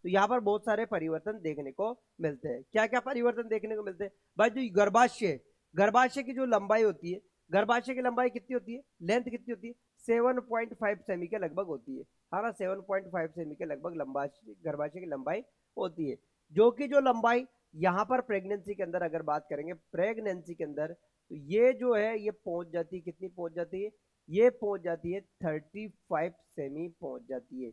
तो यहाँ पर बहुत सारे परिवर्तन देखने को मिलते हैं। क्या क्या परिवर्तन देखने को मिलते हैं भाई? जो गर्भाशय, गर्भाशय की जो लंबाई होती है, गर्भाशय की लंबाई कितनी होती है, लेंथ कितनी होती है, 7.5 सेमी के लगभग होती है ना, 7.5 सेमी के लगभग गर्भाशय की लंबाई होती है। जो कि जो लंबाई यहाँ पर प्रेगनेंसी के अंदर अगर बात करेंगे, प्रेगनेंसी के अंदर, तो ये जो है ये पहुंच जाती है, कितनी पहुंच जाती है, ये पहुंच जाती है 35 सेमी पहुंच जाती है।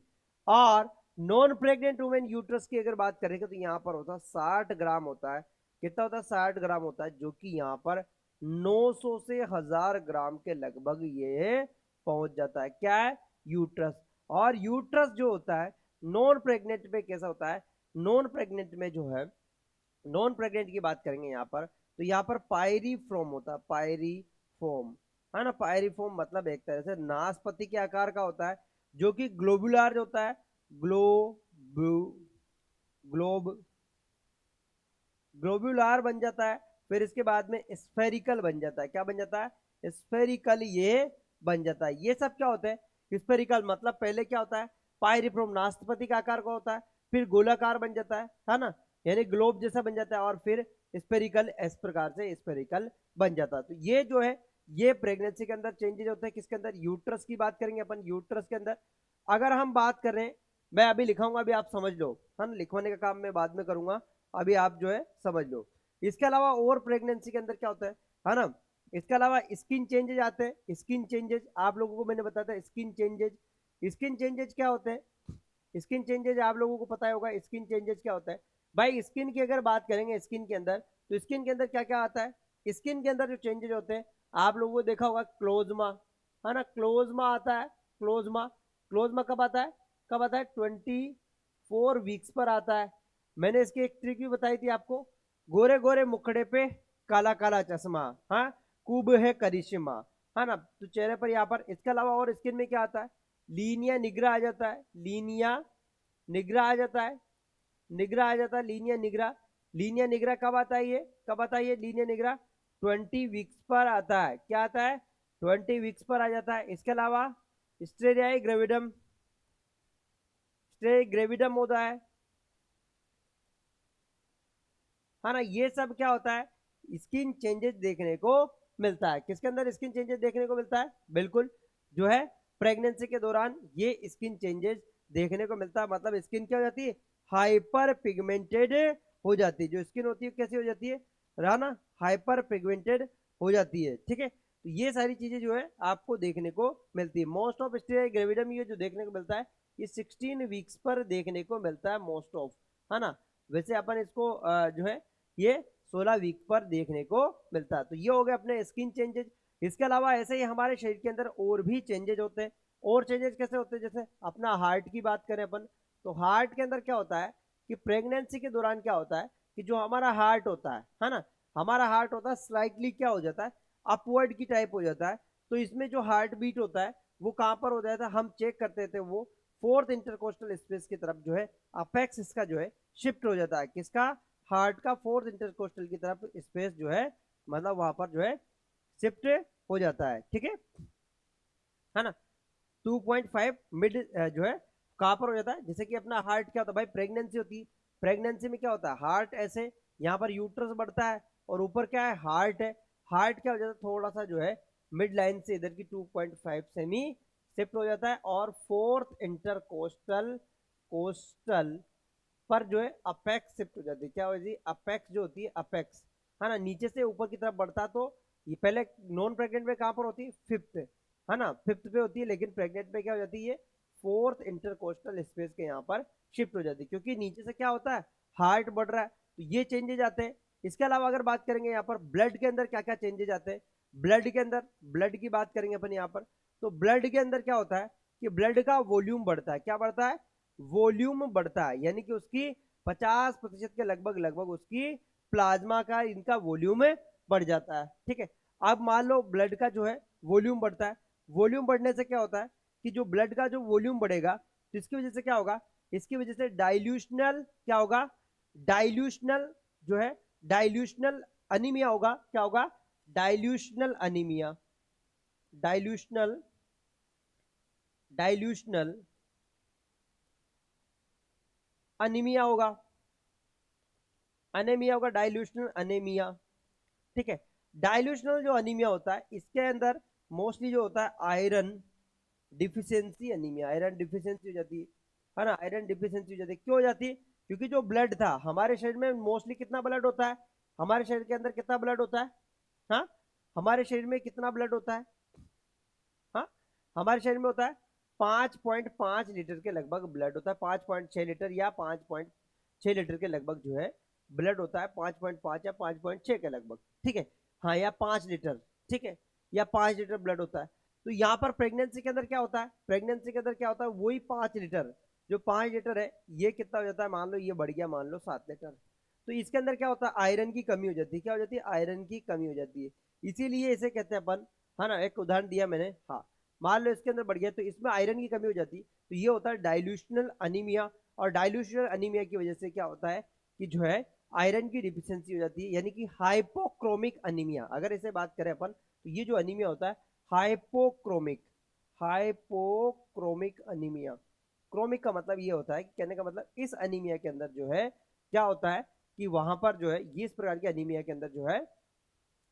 और नॉन प्रेग्नेंट वुमेन यूट्रस की अगर बात करेंगे तो यहाँ पर होता है 60 ग्राम होता है। कितना होता है? 60 ग्राम होता है, जो कि यहाँ पर 900 से 1000 ग्राम के लगभग ये पहुंच जाता है। क्या है? यूट्रस। और यूट्रस जो होता है नॉन प्रेग्नेंट में कैसा होता है? नॉन प्रेग्नेंट में जो है, नॉन प्रेग्नेंट की बात करेंगे यहाँ पर, तो यहाँ पर पायरीफ्रोम होता है, पायरीफॉर्म, है ना। पायरीफॉर्म मतलब एक तरह से नाशपाती के आकार का होता है, जो कि ग्लोबुलर होता है, ग्लोब ग्लोबुलर बन जाता है। फिर इसके बाद में स्फेरिकल बन जाता है। क्या बन जाता है? स्फेरिकल ये बन जाता है। ये सब क्या होता है? स्फेरिकल मतलब पहले क्या होता है? पायरीफ्रोम नाशपाती का आकार का होता है, फिर गोलाकार बन जाता है ना, यानी ग्लोब जैसा बन जाता है, और फिर स्फेरिकल, इस प्रकार से स्फेरिकल बन जाता है। तो ये जो है ये प्रेगनेंसी के अंदर चेंजेस होते हैं। किसके अंदर? यूट्रस की बात करेंगे अपन, यूट्रस के अंदर। अगर हम बात कर रहे हैं, मैं अभी लिखाऊंगा, अभी आप समझ लो, है ना, लिखवाने का काम मैं बाद में करूंगा, अभी आप जो है समझ लो। इसके अलावा और प्रेगनेंसी के अंदर क्या होता है ना, इसके अलावा स्किन चेंजेज आते हैं। स्किन चेंजेज आप लोगों को मैंने बताया था, स्किन चेंजेज। स्किन चेंजेज क्या होते हैं? स्किन चेंजेज आप लोगों को पता होगा, स्किन चेंजेज क्या होता है भाई। स्किन की अगर बात करेंगे, स्किन के अंदर, तो स्किन के अंदर क्या क्या आता है? स्किन के अंदर जो चेंजेज होते हैं, आप लोगों को देखा होगा क्लोजमा, है ना, क्लोजमा आता है, क्लोजमा। क्लोजमा कब आता है? कब आता है? 24 वीक्स पर आता है। मैंने इसकी एक ट्रिक भी बताई थी आपको, गोरे गोरे मुखड़े पे काला काला चश्मा, हाँ, कुब है करिश्मा, है ना। तो चेहरे पर यहाँ पर, इसके अलावा और स्किन में क्या आता है? लीनिया निग्रा आ जाता है, लीनिया निग्रा आ जाता है, निग्रा आ जाता है, लीनिया निग्रा। लीनिया निग्रा कब आता है? ये कब आता है? ये लीनिया निग्रा 20 वीक्स पर आता है। क्या आता है? 20 वीक्स पर आ जाता है। इसके अलावा स्टेरिया ग्रेविडम, स्टेरिया ग्रेविडम होता है ना। ये सब क्या होता है? स्किन चेंजेस देखने को मिलता है। किसके अंदर स्किन चेंजेस देखने को मिलता है? बिल्कुल, जो है प्रेगनेंसी के दौरान ये स्किन चेंजेस देखने को मिलता है। मतलब स्किन क्या हो जाती है? हाइपर पिगमेंटेड हो जाती है। जो स्किन होती है कैसी हो जाती है? ना, हाइपर पिगमेंटेड हो जाती है। ठीक है, तो ये सारी चीजें जो है आपको देखने को मिलती है। मोस्ट ऑफ स्टेरिया ग्रेविडम ये जो देखने को मिलता है, ये 16 वीक्स पर देखने को मिलता है, मोस्ट ऑफ, है ना। वैसे अपन इसको जो है ये 16 वीक पर देखने को मिलता है। तो ये हो गया अपने स्किन चेंजेस। इसके अलावा ऐसे ही हमारे शरीर के अंदर और भी चेंजेस होते हैं। और चेंजेस कैसे होते हैं? जैसे अपना हार्ट की बात करें अपन, तो हार्ट के अंदर क्या होता है कि प्रेगनेंसी के दौरान क्या होता है कि जो हमारा हार्ट होता है ना, हमारा हार्ट होता है स्लाइटली क्या हो जाता है? अपवर्ड की टाइप हो जाता है। तो इसमें जो हार्ट बीट होता है वो कहां पर हो जाता है? हम चेक करते थे, वो फोर्थ इंटरकोस्टल स्पेस की तरफ जो है अपेक्स इसका जो है शिफ्ट हो जाता है। किसका? हार्ट का फोर्थ इंटरकोस्टल की तरफ स्पेस जो है, मतलब वहां पर जो है शिफ्ट हो जाता है। ठीक है ना। 2.5 मिड जो है कहां पर हो जाता है? जैसे कि अपना हार्ट क्या होता है भाई, प्रेगनेंसी होती है, प्रेगनेंसी में क्या होता है? हार्ट ऐसे यहाँ पर यूट्रस बढ़ता है, और ऊपर क्या है? हार्ट है। हार्ट क्या हो जाता है? थोड़ा सा जो है मिड लाइन से इधर की 2.5 सेमी शिफ्ट हो जाता है, और फोर्थ इंटरकोस्टल कोस्टल पर जो है अपेक्स शिफ्ट हो जाती है। क्या हो जाती है? अपेक्स जो होती है, अपेक्स, है ना, नीचे से ऊपर की तरफ बढ़ता, तो ये पहले नॉन प्रेग्नेंट में कहां पर होती है? फिफ्थ, है ना, फिफ्थ पे होती है, लेकिन प्रेग्नेंट में क्या हो जाती है? फोर्थ इंटरकोस्टल स्पेस के यहाँ पर शिफ्ट हो जाती है, क्योंकि नीचे से क्या होता है? हार्ट बढ़ रहा है, तो ये चेंजेज आते हैं। इसके अलावा अगर बात करेंगे यहाँ पर ब्लड के अंदर क्या क्या चेंजेज आते हैं, ब्लड के अंदर, ब्लड की बात करेंगे अपन यहाँ पर, तो ब्लड के अंदर क्या होता है कि ब्लड का वॉल्यूम बढ़ता है। क्या बढ़ता है? वॉल्यूम बढ़ता है, यानी कि उसकी 50% के लगभग लगभग उसकी प्लाज्मा का इनका वॉल्यूम बढ़ जाता है। ठीक है, अब मान लो ब्लड का जो है वॉल्यूम बढ़ता है। वॉल्यूम बढ़ने से क्या होता है कि जो ब्लड का जो वॉल्यूम बढ़ेगा, तो इसकी वजह से क्या होगा? इसकी वजह से डाइल्यूशनल क्या होगा? डाइल्यूशनल जो है, डाइल्यूशनल अनीमिया होगा। क्या होगा? डाइल्यूशनल अनीमिया, डाइल्यूशनल, डाइल्यूशनल अनीमिया होगा, अनेमिया होगा, डाइल्यूशनल अनेमिया। ठीक है, डाइल्यूशनल जो अनीमिया होता है इसके अंदर मोस्टली जो होता है iron deficiency anaemia, iron deficiency हो जाती है ना, आयरन डिफिशियंसी हो जाती है। क्यों हो जाती है? क्योंकि जो ब्लड था हमारे शरीर में मोस्टली कितना ब्लड होता है, हमारे शरीर के अंदर कितना ब्लड होता है, हाँ हमारे शरीर में कितना ब्लड होता है, हाँ हमारे शरीर में होता है 5.5 लीटर के लगभग ब्लड होता है, 5.6 लीटर या 5.6 लीटर के लगभग जो है ब्लड होता है, 5.5 या 5.6 के लगभग। ठीक है, हाँ या 5 लीटर, ठीक है, या 5 लीटर ब्लड होता है। तो यहाँ पर प्रेगनेंसी के अंदर क्या होता है, प्रेगनेंसी के अंदर क्या होता है, वही 5 लीटर, जो 5 लीटर है ये कितना हो जाता है, मान लो ये बढ़ गया, मान लो 7 लीटर। तो इसके अंदर क्या होता है, आयरन की कमी हो जाती है, क्या हो जाती है, आयरन की कमी हो जाती है। इसीलिए इसे कहते हैं अपन, है ना, एक उदाहरण दिया मैंने, हाँ मान लो इसके अंदर बढ़ गया तो इसमें आयरन की कमी हो जाती है, तो ये होता है डाइल्यूशनल अनीमिया। और डाइल्यूशनल अनीमिया की वजह से क्या होता है कि जो है आयरन की डिफिशियंसी हो जाती है, यानी कि हाइपोक्रोमिक अनीमिया। अगर इसे बात करें अपन तो ये जो अनीमिया होता है हाइपोक्रोमिक, हाइपोक्रोमिक अनीमिया। क्रोमिक का मतलब ये होता है कि कहने का मतलब इस अनीमिया के अंदर जो है क्या होता है कि वहां पर जो है ये इस प्रकार की अनीमिया के अंदर जो है,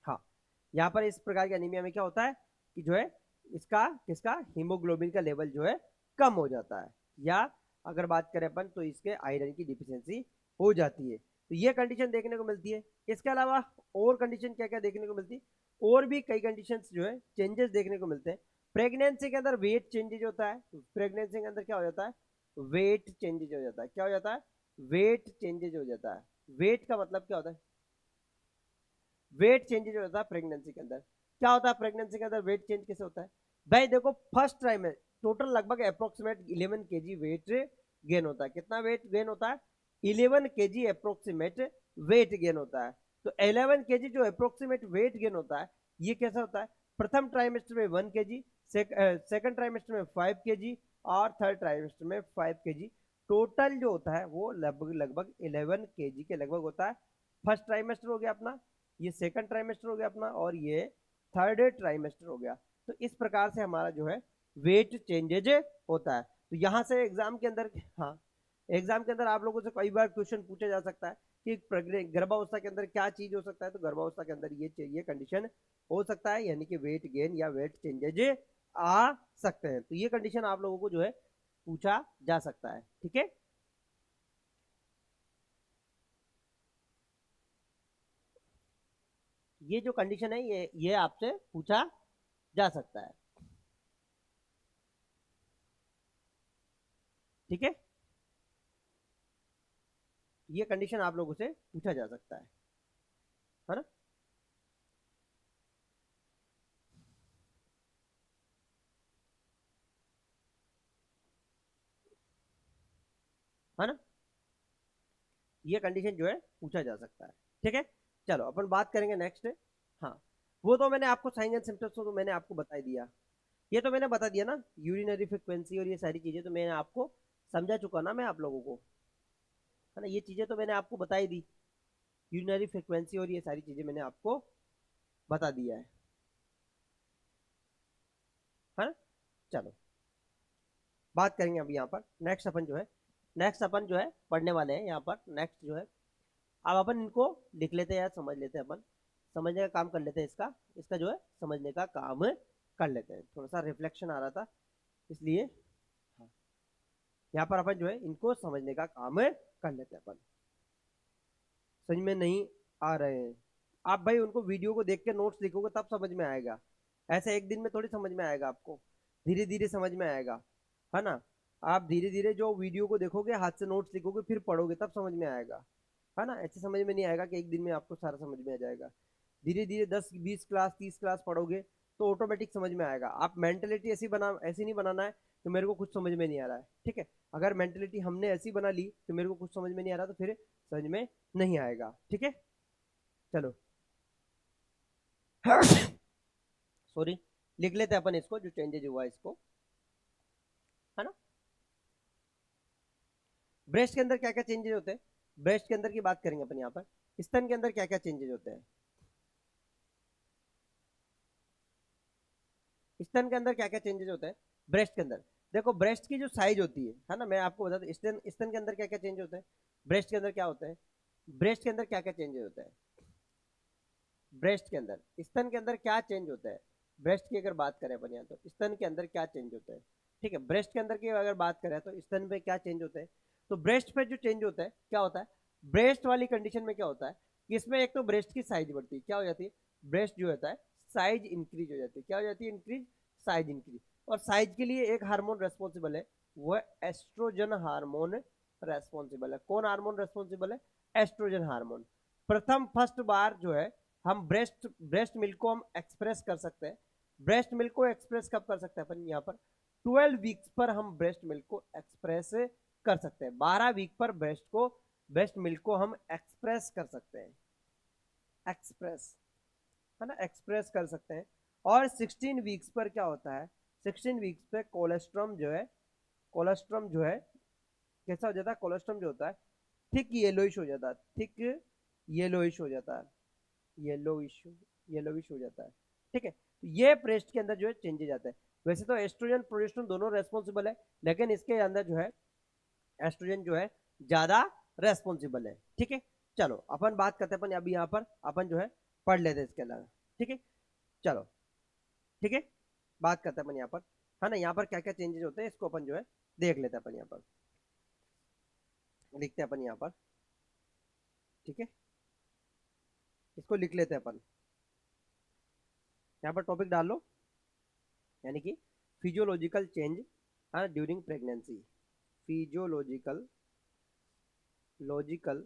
हाँ यहाँ पर इस प्रकार की अनीमिया में क्या होता है कि जो है इसका किसका हीमोग्लोबिन का लेवल जो है कम हो जाता है, या अगर बात करें अपन तो इसके आयरन की डिफिशियंसी हो जाती है। तो ये कंडीशन देखने को मिलती है। इसके अलावा और कंडीशन क्या क्या देखने को मिलती है, और भी कई कंडीशन जो है चेंजेस देखने को मिलते हैं। प्रेगनेंसी के अंदर वेट चेंजेज होता है, प्रेगनेंसी के अंदर क्या हो जाता है, वेट चेंजेज हो जाता है, क्या हो जाता है, वेट चेंजेज हो जाता है। वेट का मतलब क्या होता है, वेट चेंजेज होता है प्रेगनेंसी के अंदर। क्या होता है प्रेगनेंसी के अंदर वेट चेंज कैसे होता है, भाई देखो फर्स्ट टाइम में टोटल लगभग अप्रोक्सीमेट 11 kg वेट गेन होता है। कितना वेट गेन होता है, 11 kg अप्रोक्सीमेट वेट गेन होता है। तो 11 kg जो अप्रोक्सीमेट वेट गेन होता है ये कैसा होता है, प्रथम ट्राइमेस्टर में 1 kg, सेकंड ट्राइमेस्टर में 5 kg, और थर्ड ट्राइमेस्टर में 5 kg। टोटल जो होता है वो लगभग लगभग 11 kg के लगभग होता है। फर्स्ट ट्राइमेस्टर हो गया अपना, ये सेकंड ट्राइमेस्टर हो गया अपना, और ये थर्ड ट्राइमेस्टर हो गया। तो इस प्रकार से हमारा जो है वेट चेंजेज होता है। तो यहाँ से एग्जाम के अंदर, हाँ एग्जाम के अंदर आप लोगों से कई बार क्वेश्चन पूछा जा सकता है कि गर्भावस्था के अंदर क्या चीज हो सकता है, तो गर्भावस्था के अंदर ये कंडीशन हो सकता है, यानी कि वेट गेन या वेट चेंजेज आ सकते हैं। तो ये कंडीशन आप लोगों को जो है पूछा जा सकता है। ठीक है, ये जो कंडीशन है ये आपसे पूछा जा सकता है। ठीक है, ये कंडीशन आप लोगों से पूछा जा सकता है ना। है ना, ये कंडीशन जो है पूछा जा सकता है। ठीक है, चलो अपन बात करेंगे नेक्स्ट। हाँ वो तो मैंने आपको साइन एंड सिम्टम्स तो मैंने आपको बता ही दिया, ये तो मैंने बता दिया ना, यूरिनरी फ्रिक्वेंसी और ये सारी चीजें तो मैंने आपको समझा चुका ना मैं आप लोगों को, है ना, ये चीजें तो मैंने आपको बता ही दी। यूरिनरी फ्रिक्वेंसी और ये सारी चीजें मैंने आपको बता दिया है ना। चलो बात करेंगे अब यहाँ पर नेक्स्ट अपन जो है, नेक्स्ट अपन जो है पढ़ने वाले हैं यहाँ पर नेक्स्ट जो है। अब अपन इनको लिख लेते हैं या समझ लेते हैं, अपन समझने का काम कर लेते हैं, इसका इसका जो है समझने का काम कर लेते हैं। थोड़ा सा रिफ्लेक्शन आ रहा था इसलिए, हाँ यहाँ पर अपन जो है इनको समझने का काम कर लेते हैं अपन। समझ में नहीं आ रहे हैं आप भाई, उनको वीडियो को देख के नोट्स लिखोगे तब समझ में आएगा, ऐसे एक दिन में थोड़ी समझ में आएगा आपको, धीरे धीरे समझ में आएगा, है ना। आप धीरे धीरे जो वीडियो को देखोगे हाथ से नोट्स लिखोगे फिर पढ़ोगे तब समझ में आएगा, है ना। ऐसे समझ में नहीं आएगा कि एक दिन में आपको सारा समझ में आ जाएगा। धीरे धीरे 10 20 क्लास 30 क्लास पढ़ोगे तो ऑटोमेटिक समझ में आएगा। आप मेंटेलिटी ऐसी नहीं बनाना है कि मेरे को कुछ समझ में नहीं आ रहा है, ठीक है। अगर मेंटेलिटी हमने ऐसी बना ली कि मेरे को कुछ समझ में नहीं आ रहा तो फिर समझ में नहीं आएगा। ठीक है, चलो सॉरी, लिख लेते हैं अपन इसको जो चेंजेज हुआ इसको, है ना। ब्रेस्ट के अंदर क्या क्या चेंजेज होते हैं, ब्रेस्ट के अंदर की बात करेंगे अपन यहाँ पर। स्तन के अंदर क्या क्या चेंजेज होते हैं, स्तन के अंदर क्या क्या चेंजेस होते हैं ब्रेस्ट के अंदर। देखो ब्रेस्ट की जो साइज होती है ना, मैं आपको बता दूं, स्तन स्तन के अंदर क्या क्या चेंज होता है, ब्रेस्ट के अंदर क्या होता है, ब्रेस्ट के अंदर क्या क्या चेंज होता है, ब्रेस्ट के अंदर, स्तन के अंदर क्या चेंज होता है, ब्रेस्ट की अगर बात करें अपन यहाँ, तो स्तन के अंदर क्या चेंज होता है, ठीक है, ब्रेस्ट के अंदर की अगर बात करें तो स्तन पे क्या चेंज होता है, तो ब्रेस्ट पे जो चेंज होता है क्या होता है, ब्रेस्ट वाली कंडीशन में क्या होता है कि इसमें एक तो ब्रेस्ट की साइज बढ़ती है, क्या हो जाती है, ब्रेस्ट जो होता है साइज इंक्रीज हो जाती है, क्या हो जाती है, इंक्रीज, साइज इंक्रीज, और साइज के लिए एक हार्मोन रेस्पॉन्सिबल है, वो एस्ट्रोजन हार्मोन रेस्पॉन्सिबल है, कौन हार्मोन रेस्पॉन्सिबल है, एस्ट्रोजन हार्मोन। प्रथम फर्स्ट बार जो है हम ब्रेस्ट ब्रेस्ट मिल्क को हम एक्सप्रेस कर सकते हैं, ब्रेस्ट मिल्क को एक्सप्रेस कब कर सकते हैं अपन यहाँ पर, 12 वीक्स पर हम ब्रेस्ट मिल्क को एक्सप्रेस कर सकते हैं, 12 वीक पर ब्रेस्ट मिल्क को हम एक्सप्रेस कर सकते हैं, एक्सप्रेस, है ना, एक्सप्रेस कर सकते हैं। और 16 वीक्स पर क्या होता है, 16 वीक्स पे कोलेस्ट्रम जो है, कोलेस्ट्रम जो है कैसा हो जाता है, कोलेस्ट्रम जो होता है थिक येलोइश हो जाता है, थिक येलोइश हो जाता है, येलोइश, येलोइश हो जाता है, ठीक है, तो ये ब्रेस्ट के अंदर जो है चेंजेस आता है। वैसे तो एस्ट्रोजन प्रोजेस्टेरोन दोनों रेस्पॉन्सिबल है, लेकिन इसके अंदर जो है एस्ट्रोजन जो है ज्यादा रेस्पॉन्सिबल है, ठीक है। चलो अपन बात करते हैं, अपन अभी यहाँ पर अपन जो है पढ़ लेते हैं इसके अलावा, ठीक है, चलो, ठीक है, बात करते हैं अपन यहाँ पर, है ना, यहाँ पर क्या क्या चेंजेस होते हैं इसको अपन जो है देख लेते हैं, अपन यहाँ पर लिखते हैं अपन यहाँ पर, ठीक है, इसको लिख लेते हैं अपन, यहाँ पर टॉपिक डाल लो, यानी कि physiological change during pregnancy, physiological logical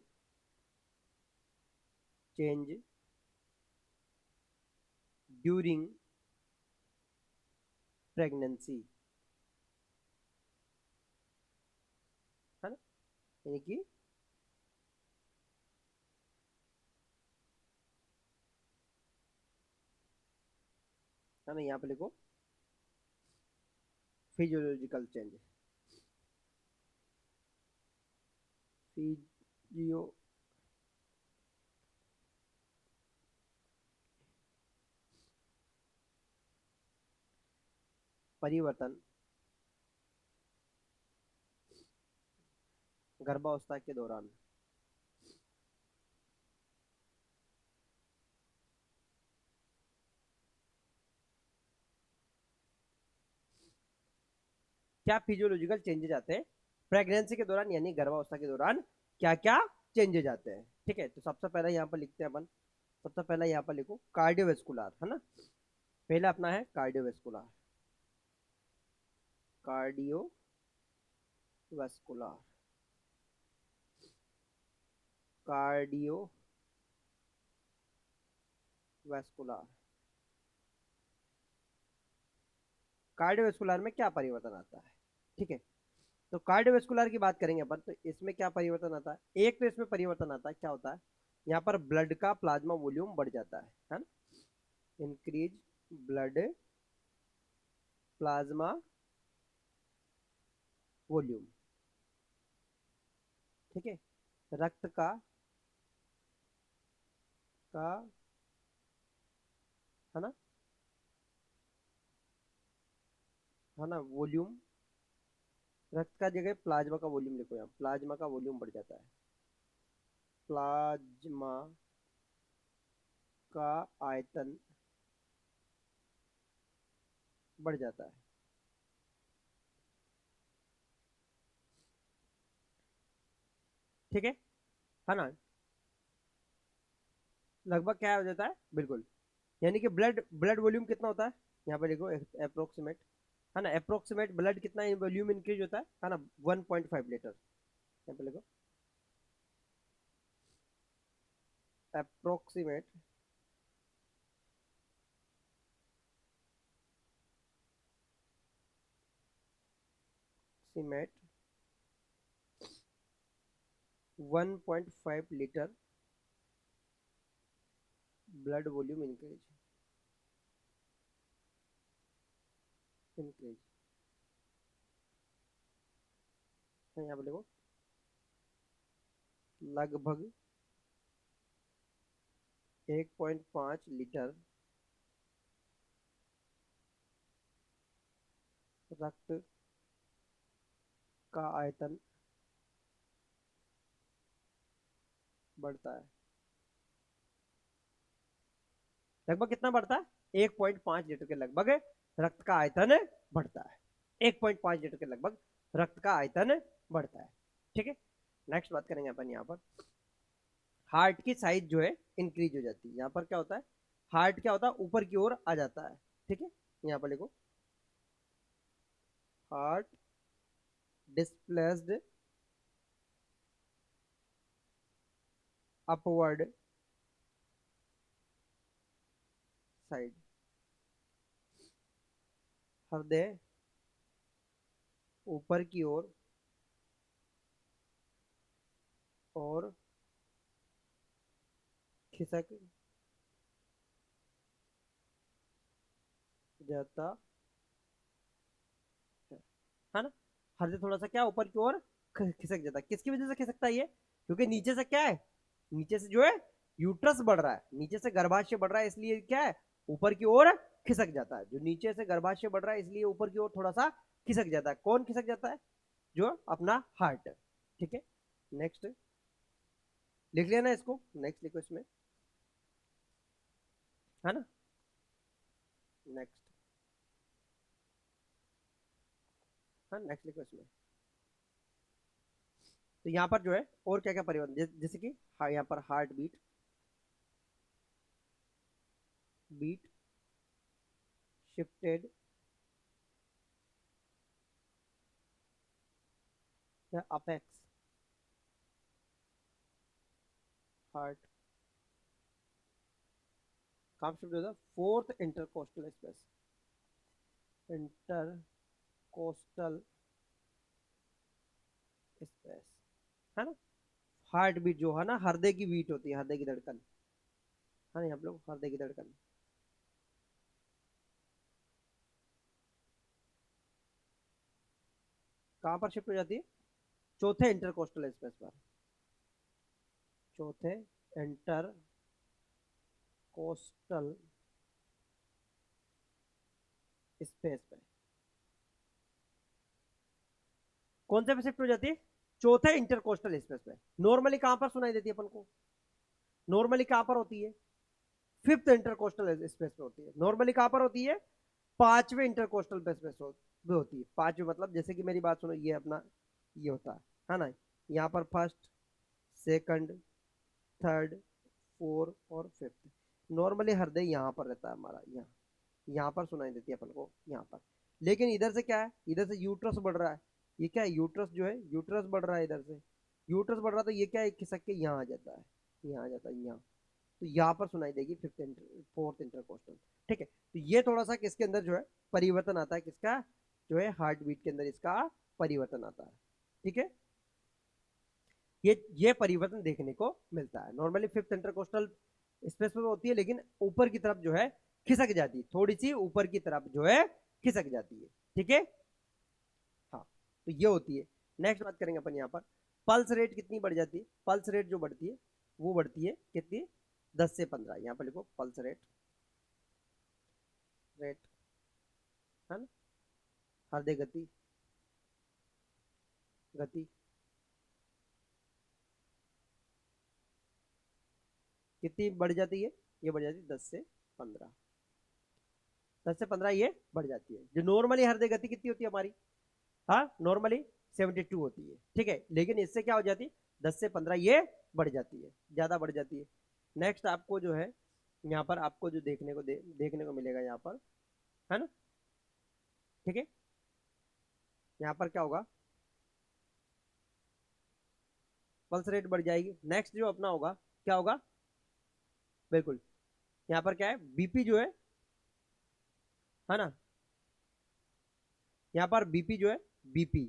change during pregnancy, है ना, यानी कि है ना, यहाँ पे लिखो फिजियोलॉजिकल चेंज, फिजियो परिवर्तन गर्भावस्था के दौरान, क्या फिजियोलॉजिकल चेंजेस आते हैं प्रेगनेंसी के दौरान, यानी गर्भावस्था के दौरान क्या क्या चेंजेस आते हैं, ठीक है, तो सबसे पहले यहाँ पर लिखते हैं अपन, सबसे पहले यहाँ पर लिखो कार्डियोवेस्कुलर, है ना, पहला अपना है कार्डियोवेस्कुलर, कार्डियोवेस्कुलर, कार्डियोवेस्कुलर, कार्डियोवेस्कुलर में क्या परिवर्तन आता है, ठीक है, तो कार्डियोवेस्कुलर की बात करेंगे अपन, तो इसमें क्या परिवर्तन आता है, एक तो इसमें परिवर्तन आता है, क्या होता है, यहाँ पर ब्लड का प्लाज्मा वॉल्यूम बढ़ जाता है ना, इंक्रीज ब्लड प्लाज्मा वॉल्यूम, ठीक है, रक्त का है ना, है ना, वॉल्यूम, रक्त का जगह प्लाज्मा का वॉल्यूम लिखो, यहाँ प्लाज्मा का वॉल्यूम बढ़ जाता है, प्लाज्मा का आयतन बढ़ जाता है, ठीक है ना, लगभग क्या हो जाता है, बिल्कुल, यानी कि ब्लड ब्लड वॉल्यूम कितना होता है, यहाँ पे देखो अप्रोक्सीमेट, है ना, अप्रोक्सीमेट ब्लड कितना वॉल्यूम इंक्रीज होता है ना, 1.5 लीटर, यहाँ पे देखो अप्रोक्सीमेट, सीमेट 1.5 litre blood volume increase, increase, यहाँ पे देखो लगभग 1.5 लीटर रक्त का आयतन बढ़ता है। लगभग कितना बढ़ता है? 1.5 लीटर के लगभग रक्त का आयतन बढ़ता है। 1.5 लीटर के लगभग रक्त का आयतन बढ़ता है। ठीक है, नेक्स्ट बात करेंगे अपन यहाँ पर। हार्ट की साइज जो है इंक्रीज हो जाती है। यहाँ पर क्या होता है? हार्ट क्या होता है? ऊपर की ओर आ जाता है। ठीक है, यहाँ पर लिखो, हार्ट डिस्प्लेस्ड अपवर्ड साइड। हृदय ऊपर की ओर और खिसक जाता है ना। हृदय थोड़ा सा क्या ऊपर की ओर खिसक जाता है। किसकी वजह से खिसकता है ये? क्योंकि नीचे से क्या है? नीचे से जो है यूट्रस बढ़ रहा है, नीचे से गर्भाशय बढ़ रहा है, इसलिए क्या है? ऊपर की ओर खिसक जाता है। जो नीचे से गर्भाशय बढ़ रहा है इसलिए ऊपर की ओर थोड़ा सा खिसक जाता है। कौन खिसक जाता है? जो अपना हार्ट। ठीक है, नेक्स्ट लिख लिया ना इसको, नेक्स्ट लिखो इसमें, है ना। नेक्स्ट, हाँ नेक्स्ट लिखो इसमें। तो यहाँ पर जो है और क्या क्या परिवर्तन, जैसे कि हाँ यहाँ पर हार्ट बीट, बीट शिफ्टेड या अपेक्स हार्ट कहाँ शिफ्ट होता है? Fourth intercostal space, intercostal space, है ना। हार्ट बीट जो है ना, हृदय की बीट होती है, हृदय की धड़कन, है ना। आप लोग हृदय की धड़कन कहाँ पर शिफ्ट हो जाती है? चौथे इंटरकोस्टल स्पेस पर, चौथे इंटरकोस्टल स्पेस पे। कौन से पे शिफ्ट हो जाती है? चौथे इंटरकोस्टल स्पेस पे। नॉर्मली कहां पर सुनाई देती है अपन को? नॉर्मली कहां पर होती है? फिफ्थ इंटरकोस्टल स्पेस पे होती है। नॉर्मली कहां पर होती है? पांचवे इंटरकोस्टल स्पेस पे होती है। पांचवे मतलब, जैसे कि मेरी बात सुनो, ये अपना ये होता है ना। यहाँ पर फर्स्ट, सेकंड, थर्ड, फोर्थ और फिफ्थ। नॉर्मली हृदय यहाँ पर रहता है हमारा, यहाँ यहाँ पर सुनाई देती है अपन को, यहाँ पर। लेकिन इधर से क्या है? इधर से यूट्रस बढ़ रहा है। ये क्या है? यूट्रस जो है, यूट्रस बढ़ रहा है इधर से। यूट्रस बढ़ रहा है तो ये क्या है? खिसक के यहाँ आ जाता है, यहाँ आ जाता है, यहाँ। तो यहाँ पर सुनाई देगी फिफ्थ फोर्थ इंटरकोस्टल। ठीक है, तो ये थोड़ा सा किसके अंदर जो है परिवर्तन आता है, किसका? जो है हार्ट बीट के अंदर इसका परिवर्तन आता है। ठीक है, ये परिवर्तन देखने को मिलता है। नॉर्मली फिफ्थ इंटरकोस्टल स्पेस में होती है, लेकिन ऊपर की तरफ जो है खिसक जाती है, थोड़ी सी ऊपर की तरफ जो है खिसक जाती है। ठीक है, हाँ, तो ये होती है। नेक्स्ट बात करेंगे अपन यहाँ पर, पल्स रेट कितनी बढ़ जाती है? पल्स रेट जो बढ़ती है वो बढ़ती है कितनी? 10 से 15। यहाँ पर लिखो पल्स रेट, रेट, है ना। हृदय गति, गति कितनी बढ़ जाती है? ये बढ़ जाती है 10 से 15। 10 से 15 ये बढ़ जाती है। जो नॉर्मली हृदय गति कितनी होती है हमारी? हाँ, नॉर्मली 72 होती है। ठीक है, लेकिन इससे क्या हो जाती है? 10 से 15 ये बढ़ जाती है, ज्यादा बढ़ जाती है। नेक्स्ट आपको जो है यहाँ पर आपको जो देखने को मिलेगा यहाँ पर, है ना। ठीक है, यहाँ पर क्या होगा? पल्स रेट बढ़ जाएगी। नेक्स्ट जो अपना होगा, क्या होगा? बिल्कुल, यहाँ पर क्या है? बीपी जो है ना। यहाँ पर बीपी जो है, बीपी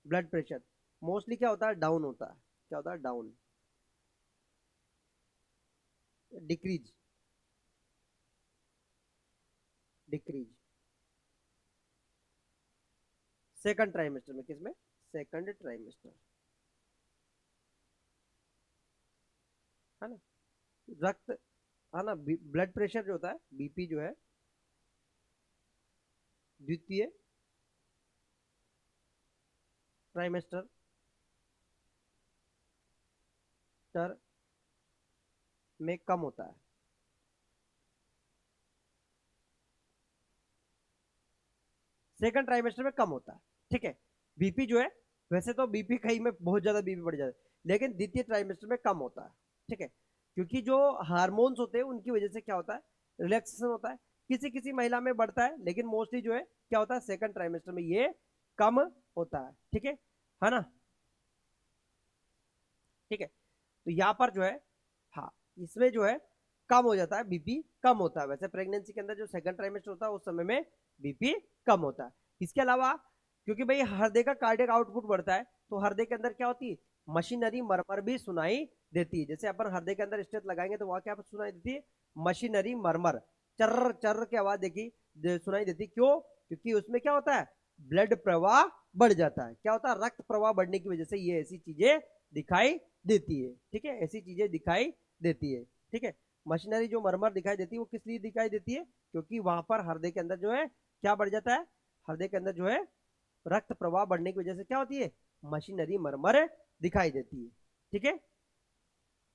ब्लड प्रेशर मोस्टली क्या होता है? डाउन होता है। क्या होता है? Down, decrease, decrease second trimester में। किसमें? सेकंड ट्राइमेस्टर, है ना। रक्त, है ना, ब्लड प्रेशर जो होता है, बीपी जो है, द्वितीय ट्राइमेस्टर टर में कम होता है। सेकंड ट्राइमेस्टर में कम होता है, ठीक है। बीपी जो है, वैसे तो बीपी कहीं में बहुत ज्यादा बीपी बढ़ जाता है, लेकिन द्वितीय ट्राइमेस्टर में कम होता है, ठीक है। क्योंकि जो हार्मोन्स होते हैं उनकी वजह से क्या होता है, रिलैक्सेशन होता है। किसी किसी महिला में बढ़ता है, लेकिन मोस्टली जो है क्या होता है, सेकंड ट्राइमेस्टर में ये कम होता है, ठीक है ना। ठीक है, तो यहाँ पर जो है, हाँ, इसमें जो है कम हो जाता है, बीपी कम होता है। वैसे प्रेगनेंसी के अंदर जो सेकंड ट्राइमेस्टर होता है उस समय में बीपी कम होता है। इसके अलावा क्योंकि भाई हृदय का कार्डियक आउटपुट बढ़ता है, तो हृदय के अंदर क्या होती है, मशीनरी मरमर भी सुनाई देती है। जैसे अपन हृदय के अंदर स्टेट लगाएंगे तो वहां क्या सुनाई देती है, मशीनरी मरमर, चर्र चर्र की आवाज देखी सुनाई देती। क्यों? क्योंकि उसमें क्या होता है, ब्लड प्रवाह बढ़ जाता है। क्या होता है, रक्त प्रवाह बढ़ने की वजह से ये ऐसी चीजें दिखाई देती है, ठीक है, ऐसी चीजें दिखाई देती है, ठीक है। मशीनरी जो मरमर दिखाई देती है वो किस लिए दिखाई देती है, क्योंकि वहां पर हृदय के अंदर जो है क्या बढ़ जाता है, हृदय के अंदर जो है रक्त प्रवाह बढ़ने की वजह से क्या होती है, मशीनरी मरमर दिखाई देती है, ठीक है।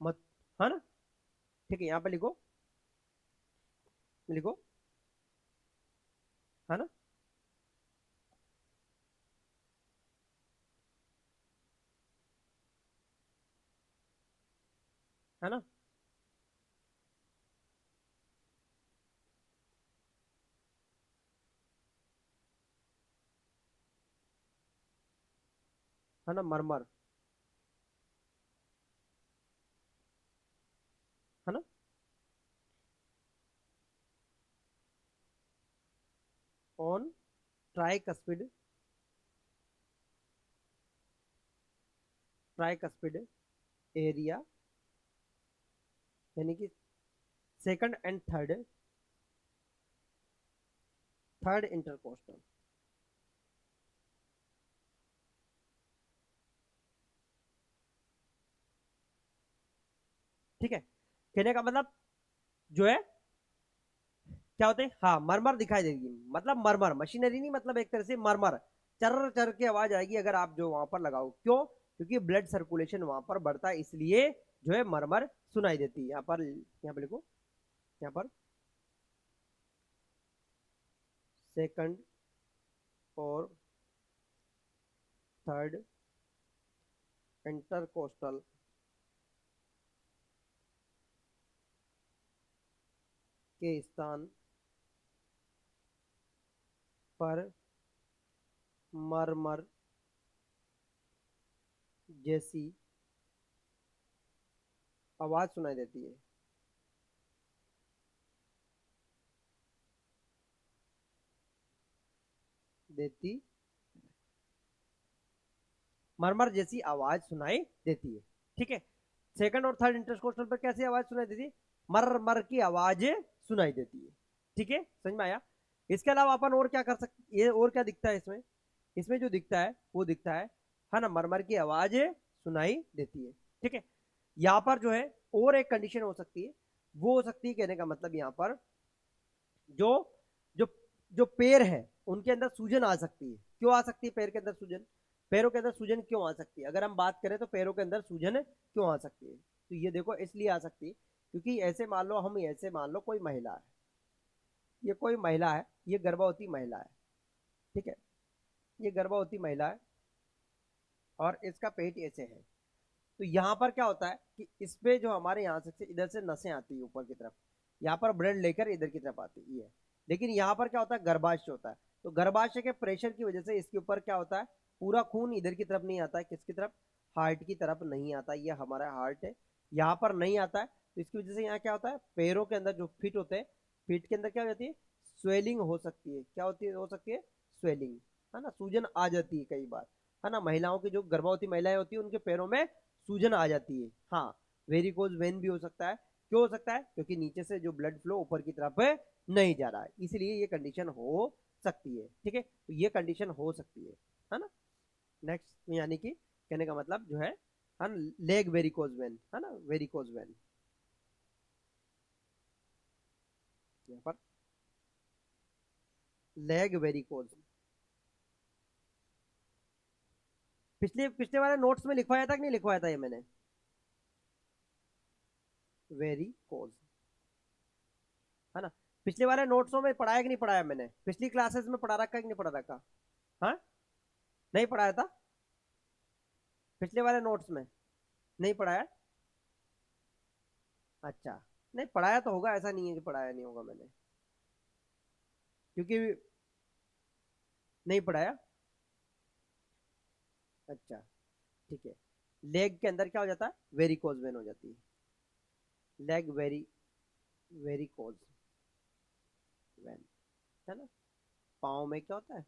मत, है ना, ठीक है, यहाँ पे लिखो, लिखो, है ना, है ना, है ना, मरमर, है ना। ऑन ट्राइकस्पिड, ट्राइकस्पिड एरिया, यानी कि second and third, third intercostal, ठीक है। कहने का मतलब जो है क्या होते हैं, हाँ, मरमर दिखाई देगी, मतलब मरमर, मशीनरी नहीं, मतलब एक तरह से मरमर, चर चर की आवाज आएगी अगर आप जो वहां पर लगाओ। क्यों? क्योंकि ब्लड सर्कुलेशन वहां पर बढ़ता है, इसलिए जो है मरमर सुनाई देती है। यहाँ पर लिखो, यहाँ पर सेकंड और थर्ड इंटरकोस्टल के स्थान पर मरमर जैसी आवाज सुनाई देती है, देती, मरमर जैसी आवाज सुनाई देती है, ठीक है। सेकंड और थर्ड इंटरकोस्टल पर कैसी आवाज सुनाई देती है, मर मर की आवाज सुनाई देती है, ठीक है, समझ में आया। इसके अलावा अपन और क्या कर सकते, ये और क्या दिखता है इसमें, इसमें जो दिखता है वो दिखता है ना, मरमर की आवाज सुनाई देती है, ठीक है। यहाँ पर जो है और एक कंडीशन हो सकती है, वो हो सकती है, कहने का मतलब यहाँ पर जो जो जो पैर है उनके अंदर सूजन आ सकती है। क्यों आ सकती है पैर के अंदर सूजन, पैरों के अंदर सूजन क्यों आ सकती है, अगर हम बात करें तो पैरों के अंदर सूजन क्यों आ सकती है, तो ये देखो इसलिए आ सकती है क्योंकि ऐसे मान लो, हम ऐसे मान लो कोई महिला है, ये कोई महिला है, ये गर्भवती महिला है, ठीक है, ये गर्भवती महिला है और इसका पेट ऐसे है। तो यहाँ पर क्या होता है कि इस पे जो हमारे यहाँ से इधर से नसें आती है ऊपर की तरफ, यहाँ पर ब्लड लेकर इधर की तरफ आती है। लेकिन यहाँ पर क्या होता है, गर्भाशय होता है, तो गर्भाशय के प्रेशर की वजह से इसके ऊपर क्या होता है, पूरा खून इधर की तरफ नहीं आता है, किसकी तरफ, हार्ट की तरफ नहीं आता। ये हमारा हार्ट है, यहाँ पर नहीं आता है, तो इसकी वजह से यहाँ क्या होता है, पैरों के अंदर जो फिट होते हैं, फिट के अंदर क्या हो जाती है, स्वेलिंग हो सकती है। क्या होती है, हो सकती है स्वेलिंग, है ना, सूजन आ जाती है कई बार, है ना। महिलाओं की जो गर्भवती महिलाएं होती है उनके पैरों में सूजन आ जाती है, हाँ। वेरिकोज वेन भी हो सकता है। क्यों हो सकता है, क्योंकि नीचे से जो ब्लड फ्लो ऊपर की तरफ नहीं जा रहा है, इसलिए ये कंडीशन हो सकती है, ठीक है, तो ये कंडीशन हो सकती है ना। नेक्स्ट यानी कि कहने का मतलब जो है लेग वेरिकोज वेन, है ना, वेरिकोज वेन, यहाँ पर लेग वेरिकोज, पिछले पिछले वाले नोट्स में लिखवाया था कि नहीं लिखवाया था ये मैंने? वेरी कोज, है ना? पिछले वाले नोट्सों में पढ़ाया कि नहीं पढ़ाया मैंने? पिछली क्लासेस में पढ़ा रखा है कि नहीं पढ़ा रखा? हाँ, नहीं पढ़ाया था पिछले वाले नोट्स में? नहीं पढ़ाया? अच्छा, नहीं पढ़ाया तो होगा, ऐसा नहीं है कि पढ़ाया नहीं होगा मैंने, क्योंकि नहीं पढ़ाया। अच्छा, ठीक है। लेग के अंदर क्या हो जाता है? वेरिकोज वेन हो जाती है। लेग वेरिकोज वेन, है ना? पाँव में क्या होता है?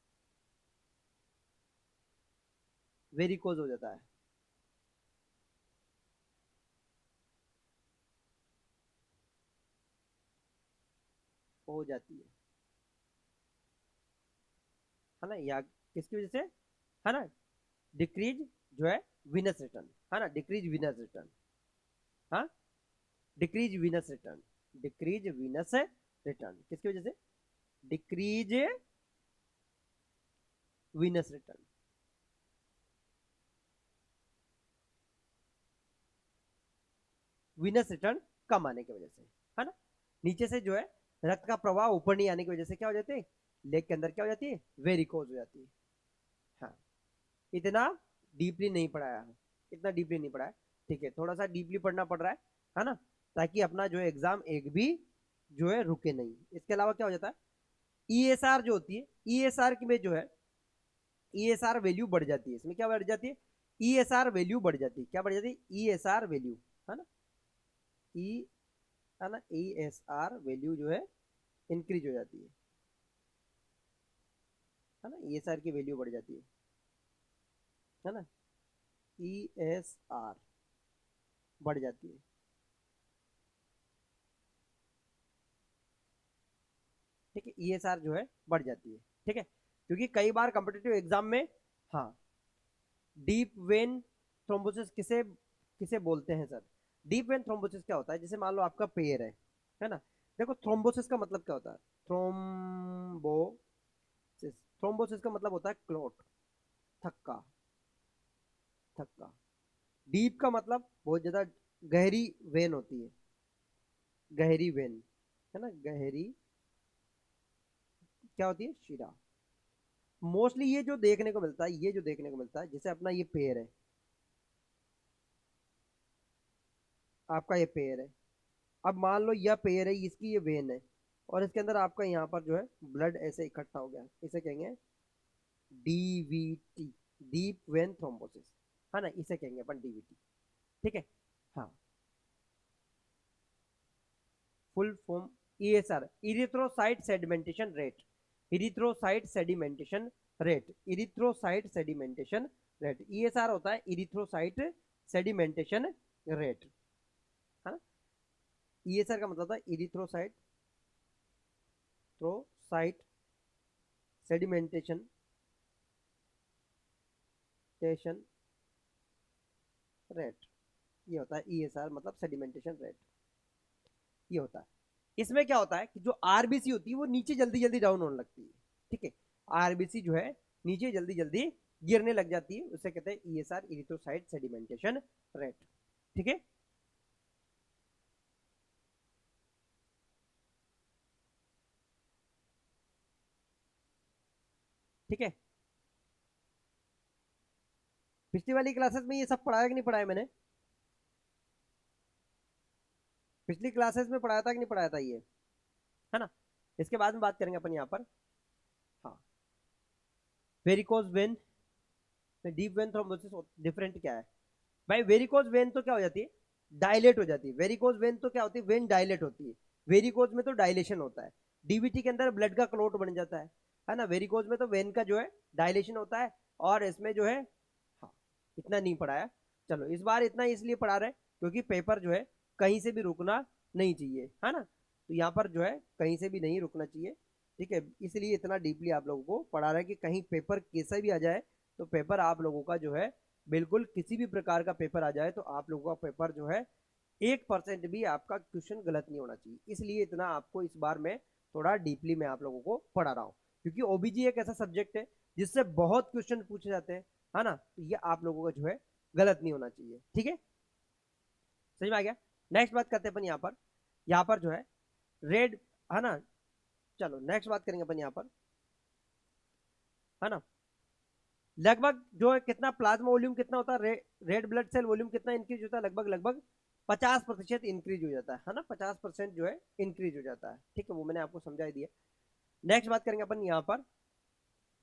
वेरिकोज हो जाता है। हो जाती है ना? या किसकी वजह से, है ना? डिक्रीज जो है विनस रिटर्न, है ना? डिक्रीज विनस रिटर्न, हाँ, decrease venous return, decrease venous return किसकी वजह से? Decrease venous return, venous return कम आने की वजह से, है ना? नीचे से जो है रक्त का प्रवाह ऊपर नहीं आने की वजह से क्या हो जाती है? लेग के अंदर क्या हो जाती है? वेरिकोज हो जाती है। हाँ, इतना डीपली नहीं पढ़ाया है, इतना डीपली नहीं पढ़ाया। ठीक है, थोड़ा सा डीपली पढ़ना पड़ रहा है ना? ताकि अपना जो एग्जाम एक भी जो है रुके नहीं। इसके अलावा क्या हो जाता है? ईएसआर जो होती है, ईएसआर की में जो है ईएसआर वैल्यू बढ़ जाती है। इसमें क्या बढ़ जाती है? ईएसआर वैल्यू बढ़ जाती है। क्या बढ़ जाती है? ईएसआर वैल्यू, है ना? ई, है ना? ईएसआर वैल्यू जो है इंक्रीज हो जाती है ना? ईएसआर की वैल्यू बढ़ जाती है ना? ईएसआर बढ़ जाती है। ठीक है, ईएसआर जो है बढ़ जाती है। ठीक है, क्योंकि कई बार कॉम्पिटिटिव एग्जाम में, हाँ, डीप वेन थ्रोम्बोसिस किसे किसे बोलते हैं सर? डीप वेन थ्रोम्बोसिस क्या होता है? जैसे मान लो आपका पेयर है ना? देखो थ्रोम्बोसिस का मतलब क्या होता है? थ्रोम्बोसिस, थ्रोम्बोसिस का मतलब होता है क्लॉट, थक्का, थक्का। डीप का मतलब बहुत ज्यादा गहरी वेन होती है, गहरी वेन, है ना? गहरी क्या होती है? शिरा। मोस्टली ये जो देखने को मिलता है, ये जो देखने को मिलता है, जैसे अपना ये पेयर है, आपका ये पेयर है, अब मान लो यह पेयर है, इसकी ये वेन है, और इसके अंदर आपका यहाँ पर जो है ब्लड ऐसे इकट्ठा हो गया, इसे कहेंगे डीवीटी, डीप वेन थ्रोम्बोसिस, है ना? इसे कहेंगे अपन डीवीटी। ठीक है, हाँ, full form ESR, erythrocyte sedimentation rate, erythrocyte sedimentation rate, erythrocyte sedimentation rate, ESR होता है इरिथ्रोसाइट सेडिमेंटेशन रेट, है ना? ईएसआर का मतलब था इरिथ्रोसाइट, थ्रोसाइट सेडिमेंटेशन टेशन रेट, ये होता है ईएसआर मतलब सेडिमेंटेशन रेट, ये होता है। इसमें क्या होता है कि जो आरबीसी होती है वो नीचे जल्दी जल्दी डाउन होने लगती है। ठीक है, आरबीसी जो है नीचे जल्दी जल्दी गिरने लग जाती है, उसे कहते हैं ईएसआर, इरिथ्रोसाइट सेडिमेंटेशन रेट। ठीक है, ठीक है। पिछली वाली क्लासेस में ये सब पढ़ाया कि नहीं पढ़ाया मैंने? पिछली क्लासेस में पढ़ाया था कि नहीं पढ़ाया था ये, है ना? इसके बाद में बात करेंगे अपन यहाँ पर, हाँ, varicose vein, deep vein thrombosis different क्या है भाई? वेरिकोज वेन तो क्या हो जाती है? डायलेट हो जाती है। वेरिकोज वेन तो क्या होती है? वेन डायलेट होती है। वेरिकोज में तो डायलेशन होता है, डीवीटी के अंदर ब्लड का क्लोट बन जाता है ना? वेरिकोज में तो वेन का जो है डायलेशन होता है, और इसमें जो है, हाँ, इतना नहीं पढ़ाया। चलो इस बार इतना इसलिए पढ़ा रहे क्योंकि पेपर जो है कहीं से भी रुकना नहीं चाहिए, है ना? तो यहाँ पर जो है कहीं से भी नहीं रुकना चाहिए। ठीक है, इसलिए इतना डीपली आप लोगों को पढ़ा रहे हैं कि कहीं पेपर कैसा भी आ जाए, तो पेपर आप लोगों का जो है, बिल्कुल किसी भी प्रकार का पेपर आ जाए तो आप लोगों का पेपर जो है 1% भी आपका क्वेश्चन गलत नहीं होना चाहिए। इसलिए इतना आपको इस बार में थोड़ा डीपली मैं आप लोगों को पढ़ा रहा हूँ, क्योंकि ओबीजी एक ऐसा सब्जेक्ट है जिससे बहुत क्वेश्चन पूछे जाते हैं। है ना, तो ये आप लोगों का जो है गलत नहीं होना चाहिए, ठीक है, समझ में आ गया। नेक्स्ट बात करते हैं अपन यहाँ पर जो है रेड, है ना, चलो नेक्स्ट बात करेंगे अपन यहाँ पर, है ना, लगभग जो है कितना प्लाज्मा वॉल्यूम कितना होता है, रेड ब्लड सेल वॉल्यूम कितना इंक्रीज होता है, लगभग लगभग 50% इंक्रीज हो जाता है ना, 50% जो है इंक्रीज हो जाता है, ठीक है, वो मैंने आपको समझा दिया। नेक्स्ट बात करेंगे अपन यहाँ पर,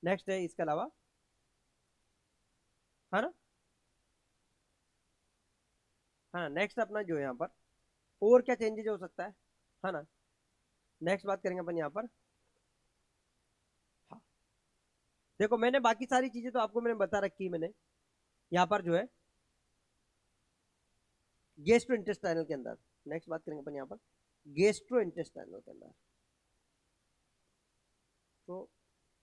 नेक्स्ट है इसके अलावा, है ना, हाँ नेक्स्ट अपना जो है यहाँ पर और क्या चेंजेज हो सकता है ना, नेक्स्ट बात करेंगे अपन यहाँ पर, हाँ देखो मैंने बाकी सारी चीजें तो आपको मैंने बता रखी है मैंने, यहाँ पर जो है गेस्ट्रो इंटेस्टाइनल के अंदर, नेक्स्ट बात करेंगे अपन यहाँ पर गेस्ट्रो इंटेस्टाइनल के अंदर, तो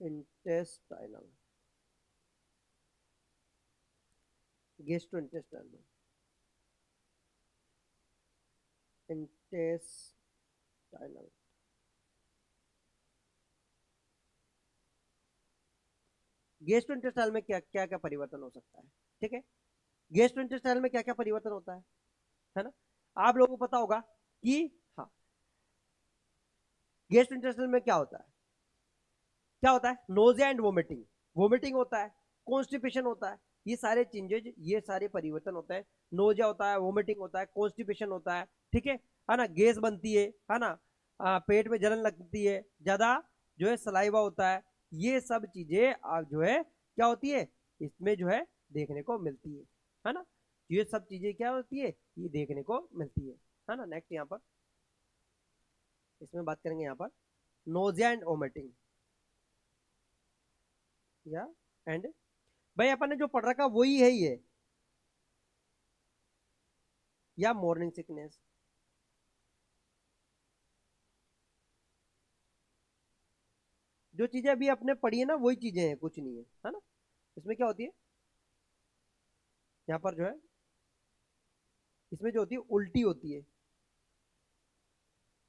intestinal, gastro intestinal, intestinal, gastro intestinal में क्या क्या क्या परिवर्तन हो सकता है, ठीक है, गेस्ट्रो इंटेस्टाइनल में क्या क्या परिवर्तन होता है ना, आप लोगों को पता होगा कि हाँ गेस्ट्रो इंटेस्टाइनल में क्या होता है, नोजिया एंड वोमिटिंग, वोमिटिंग होता है, कॉन्स्टिपेशन होता है, ये सारे चेंजेज, ये सारे परिवर्तन होता है, नोजिया होता है, वोमिटिंग होता है, कॉन्स्टिपेशन होता है ना, गैस बनती है ना, पेट में जलन लगती है ज्यादा, जो है सलाइवा होता है, ये सब चीजें जो है क्या होती है, इसमें जो है देखने को मिलती है ना, ये सब चीजें क्या होती है, ये देखने को मिलती है ना। नेक्स्ट यहाँ पर इसमें बात करेंगे यहाँ पर नोजिया एंड वोमिटिंग, या एंड, भाई अपन ने जो पढ़ रखा वही है ये, या मॉर्निंग सिकनेस, जो चीजें अभी अपने पढ़ी है ना वही चीजें हैं, कुछ नहीं है ना, इसमें क्या होती है, यहाँ पर जो है इसमें जो होती है उल्टी होती है,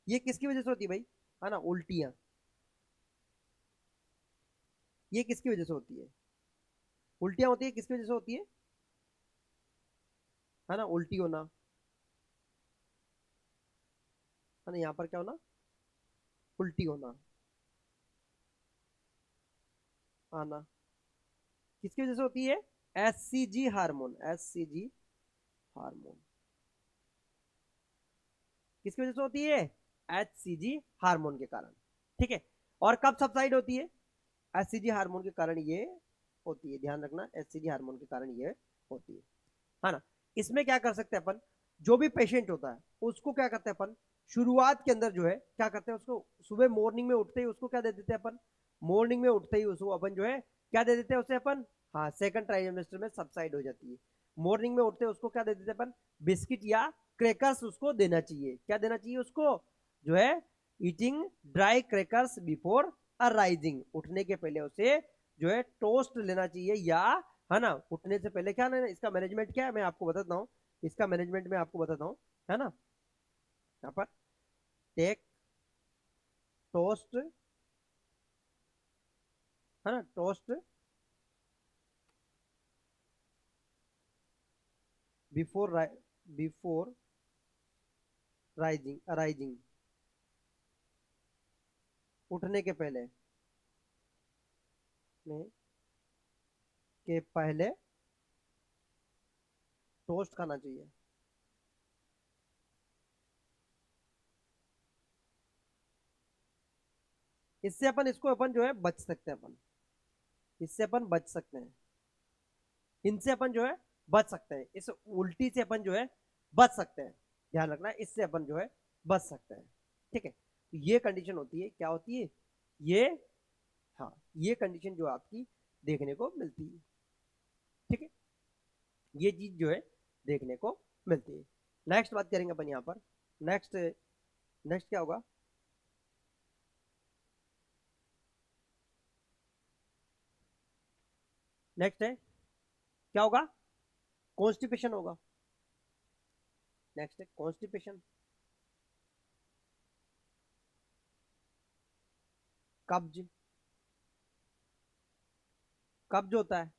ये किसकी वजह से होती है भाई, है ना, उल्टियां, ये किसकी वजह से होती है, उल्टियां होती है किसकी वजह से होती है ना, उल्टी होना, है ना, यहाँ पर क्या होना, उल्टी होना, आना, किसकी वजह से होती है, एससीजी हार्मोन, एससीजी हार्मोन, किसकी वजह से होती है, एचसीजी हार्मोन के कारण, ठीक है, और कब सबसाइड होती है, एचसीजी हार्मोन के कारण ये होती है, ध्यान रखना, एचसीजी हार्मोन के कारण ये होती है ना। इसमें क्या कर सकते हैं अपन, जो भी पेशेंट होता है उसको क्या करते हैं अपन, शुरुआत के अंदर जो है क्या करते हैं, उसको सुबह मॉर्निंग में उठते ही उसको क्या दे देते हैं अपन, मॉर्निंग में उठते ही उसको अपन जो है क्या दे देते हैं उसे अपन, हाँ सेकंड ट्राइमेस्टर में सबसाइड हो जाती है, मॉर्निंग में उठते ही उसको क्या दे देते हैं अपन, बिस्किट या क्रैकर्स उसको देना चाहिए, क्या देना चाहिए उसको, जो है eating dry crackers before arising, उठने के पहले उसे जो है टोस्ट लेना चाहिए, या है ना उठने से पहले क्या लेना, इसका मैनेजमेंट क्या है मैं आपको बताता हूँ, इसका मैनेजमेंट मैं आपको बताता हूँ, है ना, यहाँ पर टेक टोस्ट, है ना, toast before before rising arising, उठने के पहले में के पहले टोस्ट खाना चाहिए, इससे अपन इसको अपन जो है बच सकते हैं अपन, इससे अपन बच सकते हैं, इनसे अपन जो है बच सकते हैं, इस उल्टी से अपन जो है बच सकते हैं, ध्यान रखना इससे अपन जो है बच सकते हैं, ठीक है, तो ये कंडीशन होती है, क्या होती है ये, हाँ ये कंडीशन जो आपकी देखने को मिलती है, ठीक है, ये चीज जो है देखने को मिलती है। नेक्स्ट बात करेंगे अपन यहाँ पर, नेक्स्ट नेक्स्ट क्या होगा, नेक्स्ट है क्या होगा, कॉन्स्टिपेशन होगा, नेक्स्ट है कॉन्स्टिपेशन, कब्ज, कब्ज होता है,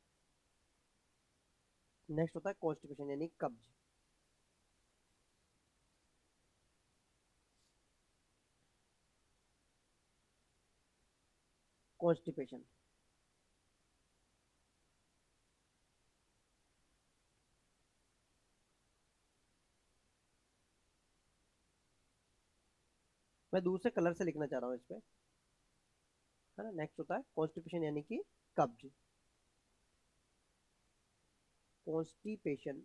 नेक्स्ट होता है कॉन्स्टिपेशन यानी कब्ज। कॉन्स्टिपेशन, मैं दूसरे कलर से लिखना चाह रहा हूँ इस पे, है ना। नेक्स्ट होता है कॉन्स्टिपेशन यानी कि कब्ज। कॉन्स्टिपेशन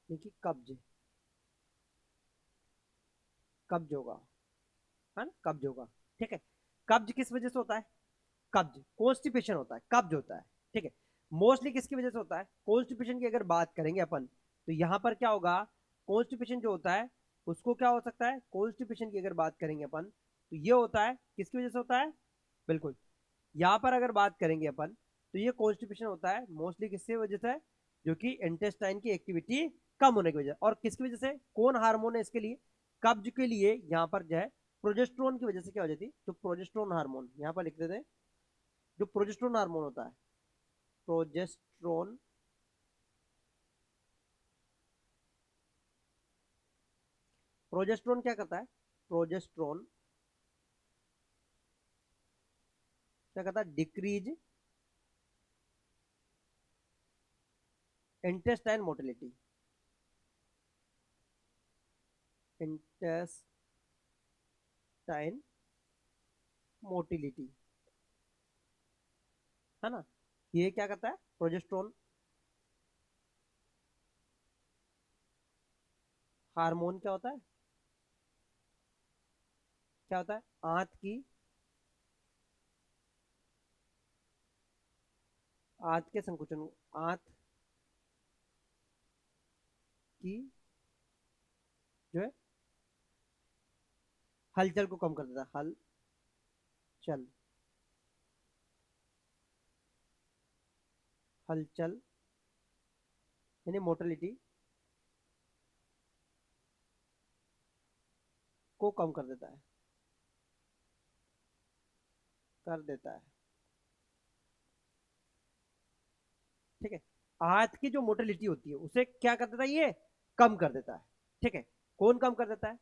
यानी कि कब्ज, कब्ज होगा, है ना, कब्ज होगा। ठीक है, कब्ज किस वजह से होता है? कब्ज, कॉन्स्टिपेशन होता है, कब्ज होता है। ठीक है, मोस्टली किसकी वजह से होता है? कॉन्स्टिपेशन की अगर बात करेंगे अपन, तो यहां पर क्या होगा, कॉन्स्टिपेशन जो होता है उसको क्या हो सकता है, कॉन्स्टिपेशन की अगर बात करेंगे अपन तो ये होता है, किसकी वजह से होता है? बिल्कुल, यहां पर अगर बात करेंगे अपन तो ये कॉन्स्टिपेशन होता है मोस्टली किसकी वजह से? जो कि इंटेस्टाइन की एक्टिविटी कम होने की वजह, और किसकी वजह से, कौन हार्मोन है इसके लिए, कब्ज के लिए? यहाँ पर जो है प्रोजेस्टेरोन की वजह से क्या हो जाती है, तो प्रोजेस्टेरोन हार्मोन यहाँ पर लिख देते हैं। जो प्रोजेस्टेरोन हार्मोन होता है, प्रोजेस्टेरोन, प्रोजेस्टेरोन क्या करता है, प्रोजेस्टेरोन क्या करता है, decrease intestine motility, intestine motility, है ना। ये क्या करता है, प्रोजेस्टेरोन हार्मोन क्या होता है, क्या होता है, आंत की, आंत के संकुचन, आंत की जो है हलचल को कम कर देता है, हलचल, हलचल यानी मोटिलिटी को कम कर देता है, कर देता है। ठीक है, आंत की जो मोटिलिटी होती है उसे क्या कर देता है, ये कम कर देता है। ठीक है, कौन कम कर देता है,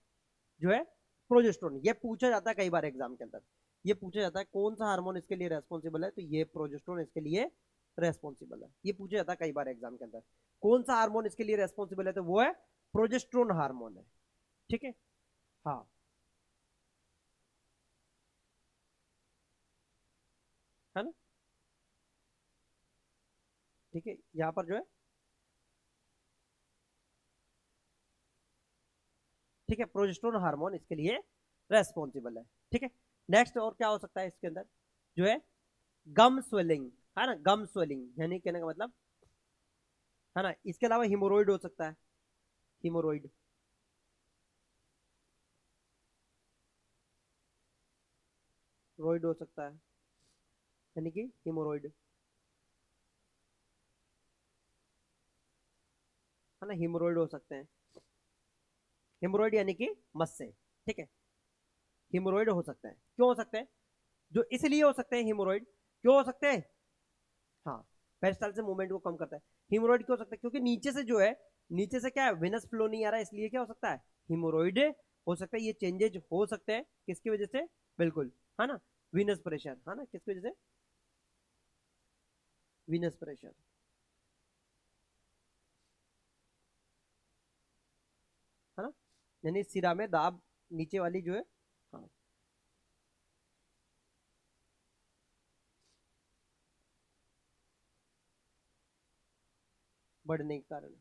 जो है प्रोजेस्टेरोन। ये पूछा जाता है कई बार एग्जाम के अंदर, ये पूछा जाता है कौन सा हार्मोन इसके लिए रेस्पॉन्सिबल है, तो ये प्रोजेस्टेरोन इसके लिए रेस्पॉन्सिबल है। ये पूछा जाता है कई बार एग्जाम के अंदर, कौन सा हार्मोन इसके लिए रेस्पॉन्सिबल है, तो वो है प्रोजेस्टेरोन हार्मोन है। ठीक है, हाँ, है ना। ठीक है, यहाँ पर जो है, ठीक है, प्रोजेस्टेरोन हार्मोन इसके लिए रेस्पॉन्सिबल है। ठीक है, नेक्स्ट और क्या हो सकता है इसके अंदर, जो है गम स्वेलिंग, है ना, गम स्वेलिंग यानी कहने का मतलब, है ना। इसके अलावा हिमोरॉइड हो सकता है, हिमोरॉइड, रॉइड हो सकता है, यानी कि हिमोरॉइड, है ना, हिमोरॉइड हो सकते हैं। हिमोरॉइड यानी कि मस्से। ठीक है, हिमोरॉइड हो सकते हैं, क्यों हो सकते हैं, जो इसलिए हो सकते हैं हिमोरॉइड, क्यों हो सकते हैं, हाँ, पेरिस्टालसिस मूवमेंट को कम करता है। हिमोरॉइड क्यों हो सकता है, क्योंकि नीचे से जो है, नीचे से क्या है, वेनस फ्लो नहीं आ रहा है, इसलिए क्या हो सकता है, हिमोरॉइड हो सकता है। ये चेंजेज हो सकते हैं किसकी वजह से, बिल्कुल, है ना, वीनस प्रेशर, है ना, किसकी वजह से, वीनस प्रेशर, है ना, यानी सिरा में दाब नीचे वाली जो है, हाँ, बढ़ने के कारण,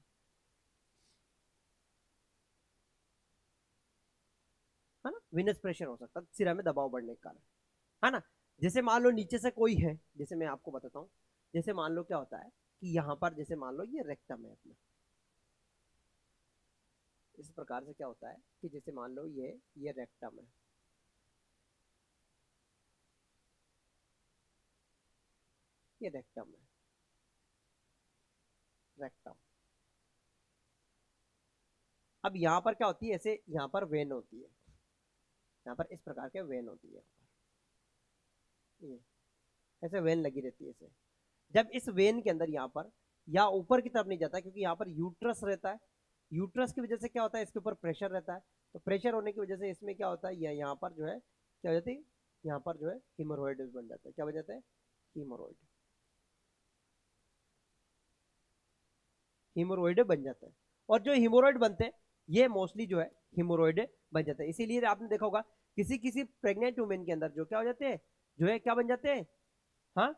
है ना, वीनस प्रेशर हो सकता है सिरा में दबाव बढ़ने के कारण, है ना। जैसे मान लो नीचे से कोई है, जैसे मैं आपको बताता हूँ, जैसे मान लो क्या होता है कि यहाँ पर जैसे मान लो ये रेक्टम है अपना, इस प्रकार से क्या होता है कि जैसे मान लो ये रेक्टम है, ये रेक्टम है, रेक्टम। अब यहाँ पर क्या होती है, ऐसे यहाँ पर वेन होती है, यहाँ पर इस प्रकार के वेन होती है, ये ऐसे वेन लगी रहती है ऐसे। जब इस वेन के अंदर यहाँ पर या ऊपर की तरफ नहीं जाता, क्योंकि यहाँ पर यूट्रस रहता है, यूट्रस की वजह से क्या होता है, इसके ऊपर प्रेशर रहता है, तो प्रेशर होने की वजह से इसमें क्या होता है, यहाँ पर जो है क्या हो जाती है, यहाँ पर जो है हीमोरॉइड बन जाता है। क्या बन जाता है? हीमोरॉइड, हीमोरॉइड बन जाता है। और जो हीमोरॉइड बनते हैं ये मोस्टली जो है हीमोरॉइड बन जाता है। इसीलिए आपने देखा होगा किसी किसी प्रेग्नेंट वुमेन के अंदर जो क्या हो जाते हैं, जो है क्या बन जाते हैं, हाँ,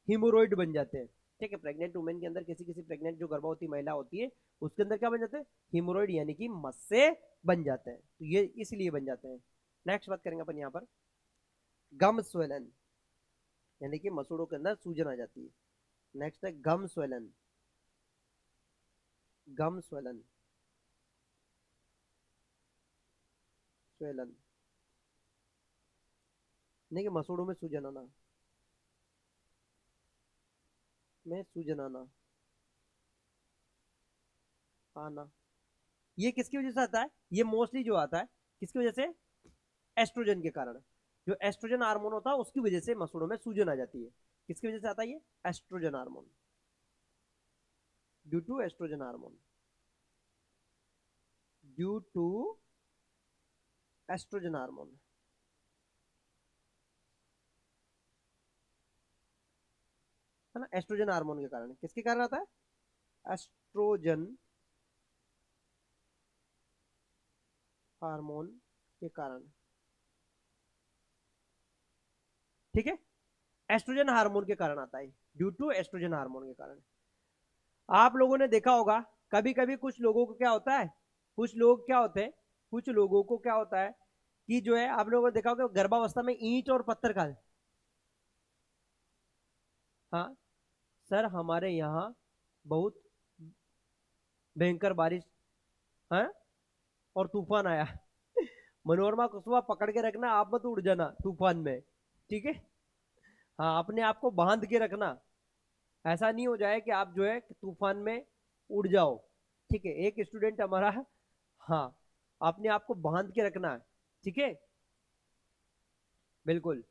हीमोरॉइड बन जाते हैं। ठीक है, प्रेग्नेंट वुमेन के अंदर किसी किसी प्रेग्नेंट जो गर्भवती महिला होती है उसके अंदर क्या बन जाते हैं, हीमोरॉइड, यानी कि मस्से बन जाते हैं, तो ये इसलिए बन जाते हैं। नेक्स्ट बात करेंगे अपन यहाँ पर गम स्वेलन, यानी कि मसूड़ों के अंदर सूजन आ जाती है। नेक्स्ट है गम स्वेलन, गम स्वेलन, स्वेलन यानी कि मसूड़ों में सूजन आना, में सूजन आना, आना। ये किसकी वजह से आता है, ये मोस्टली जो आता है किसकी वजह से, एस्ट्रोजन के कारण। जो एस्ट्रोजन हार्मोन होता है उसकी वजह से मसूड़ों में सूजन आ जाती है। किसकी वजह से आता है ये, estrogen hormone, due to estrogen hormone, due to estrogen hormone, है ना, एस्ट्रोजन हार्मोन के कारण। किसके कारण आता है, एस्ट्रोजन हार्मोन के कारण। ठीक है, एस्ट्रोजन हार्मोन के कारण आता है, ड्यू टू एस्ट्रोजन हार्मोन के कारण। आप लोगों ने देखा होगा कभी कभी कुछ लोगों को क्या होता है, कुछ लोग क्या होते हैं, कुछ लोगों को क्या होता है कि जो है आप लोगों ने देखा होगा गर्भावस्था में ईंट और पत्थर खा, हाँ सर हमारे यहाँ बहुत भयंकर बारिश है और तूफान आया, मनोरमा कुशवा पकड़ के रखना, आप मत उड़ जाना तूफान में। ठीक है, हाँ अपने आप को बांध के रखना, ऐसा नहीं हो जाए कि आप जो है तूफान में उड़ जाओ। ठीक है, एक स्टूडेंट हमारा, हाँ, अपने आप को बांध के रखना है। ठीक है, बिल्कुल।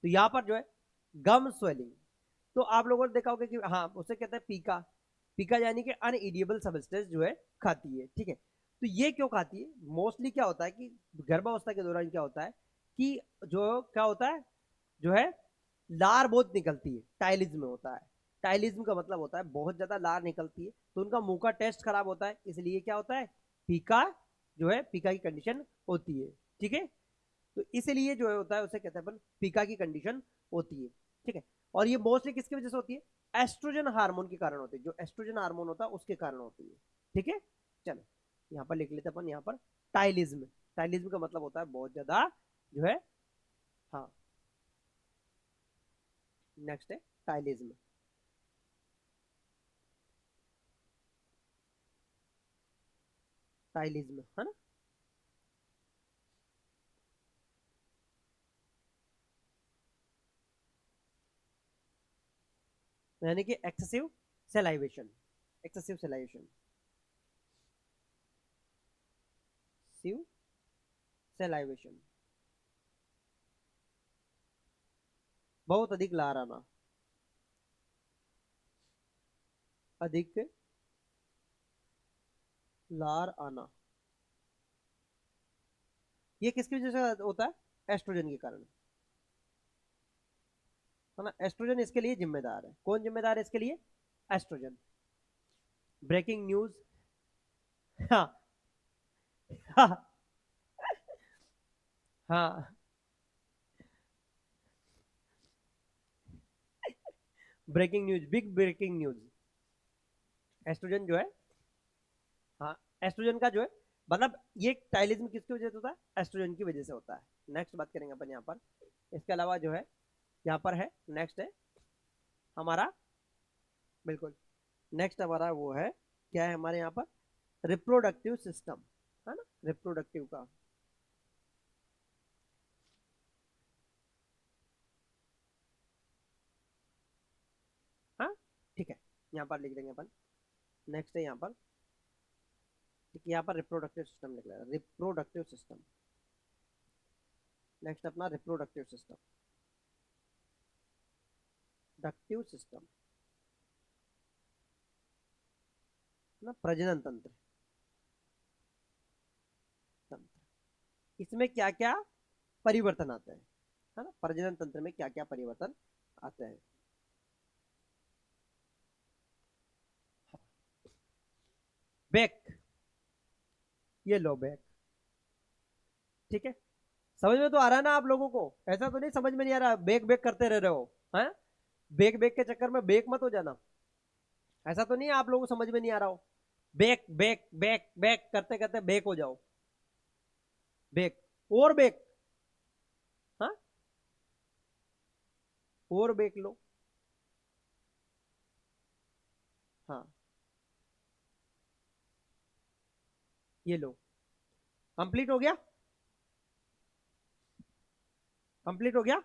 तो यहाँ पर जो है गम स्वेलिंग, तो आप लोगों ने देखा होगा कि हाँ उसे कहते हैं पीका, पीका यानी कि अनईडिएबल सब्सटेंस जो है खाती है। ठीक है, तो ये क्यों खाती है, मोस्टली क्या होता है कि गर्भावस्था के दौरान क्या होता है कि जो क्या होता है, जो है लार बहुत निकलती है, टाइलिज्म में होता है। टाइलिज्म का मतलब होता है बहुत ज्यादा लार निकलती है, तो उनका मुंह का टेस्ट खराब होता है, इसलिए क्या होता है, पीका, जो है पीका की कंडीशन होती है। ठीक है, तो इसलिए जो है होता है उसे कहते हैं अपन पीका की कंडीशन होती है। ठीक है, और ये मोस्टली किसकी वजह से होती है, एस्ट्रोजन हार्मोन के कारण होती है, जो एस्ट्रोजन हार्मोन होता है उसके कारण होती है। ठीक है, चलो यहाँ पर लिख लेते अपन, यहाँ पर टाइलिज्म, टाइलिज्म का मतलब होता है बहुत ज्यादा जो है, हाँ, नेक्स्ट है टाइलिज्म, टाइलिज्म है ना, यानी कि एक्सेसिव सेलाइवेशन, एक्सेसिव सेलाइवेशन, सिव सेलाइवेशन, बहुत अधिक लार आना, अधिक लार आना, ये किसकी वजह से होता है, एस्ट्रोजन के कारण, है ना। एस्ट्रोजन इसके लिए जिम्मेदार है, कौन जिम्मेदार है इसके लिए, एस्ट्रोजन। ब्रेकिंग न्यूज, हाँ हाँ हाँ, breaking news, big breaking news, estrogen जो है, हाँ, एस्ट्रोजन का जो है मतलब ये टाइलिज्म किसकी वजह से होता है, एस्ट्रोजन की वजह से होता है। नेक्स्ट बात करेंगे अपन यहाँ पर, इसके अलावा जो है यहाँ पर है, नेक्स्ट है हमारा, बिल्कुल, नेक्स्ट हमारा वो है, क्या है हमारे यहाँ पर, रिप्रोडक्टिव सिस्टम, है ना, रिप्रोडक्टिव का, हाँ, ठीक है, यहाँ पर लिख देंगे अपन। नेक्स्ट है यहाँ पर, ठीक है, यहाँ पर रिप्रोडक्टिव सिस्टम लिख लेना, रिप्रोडक्टिव सिस्टम। नेक्स्ट अपना रिप्रोडक्टिव सिस्टम, रिप्रोडक्टिव सिस्टम ना, प्रजनन तंत्र तंत्र, इसमें क्या क्या परिवर्तन आते हैं, है ना, प्रजनन तंत्र में क्या क्या परिवर्तन आते हैं। बैक, ये लो बैक, ठीक है, समझ में तो आ रहा है ना आप लोगों को, ऐसा तो नहीं समझ में नहीं आ रहा बेक बेक करते रह रहे हो, हैं, बेक बेक के चक्कर में बेक मत हो जाना, ऐसा तो नहीं है आप लोगों को समझ में नहीं आ रहा हो, बेक बेक बेक बेक करते करते बेक हो जाओ, बेक और बेक, हाँ, और बेक लो, हाँ, ये लो, कंप्लीट हो गया, कंप्लीट हो गया,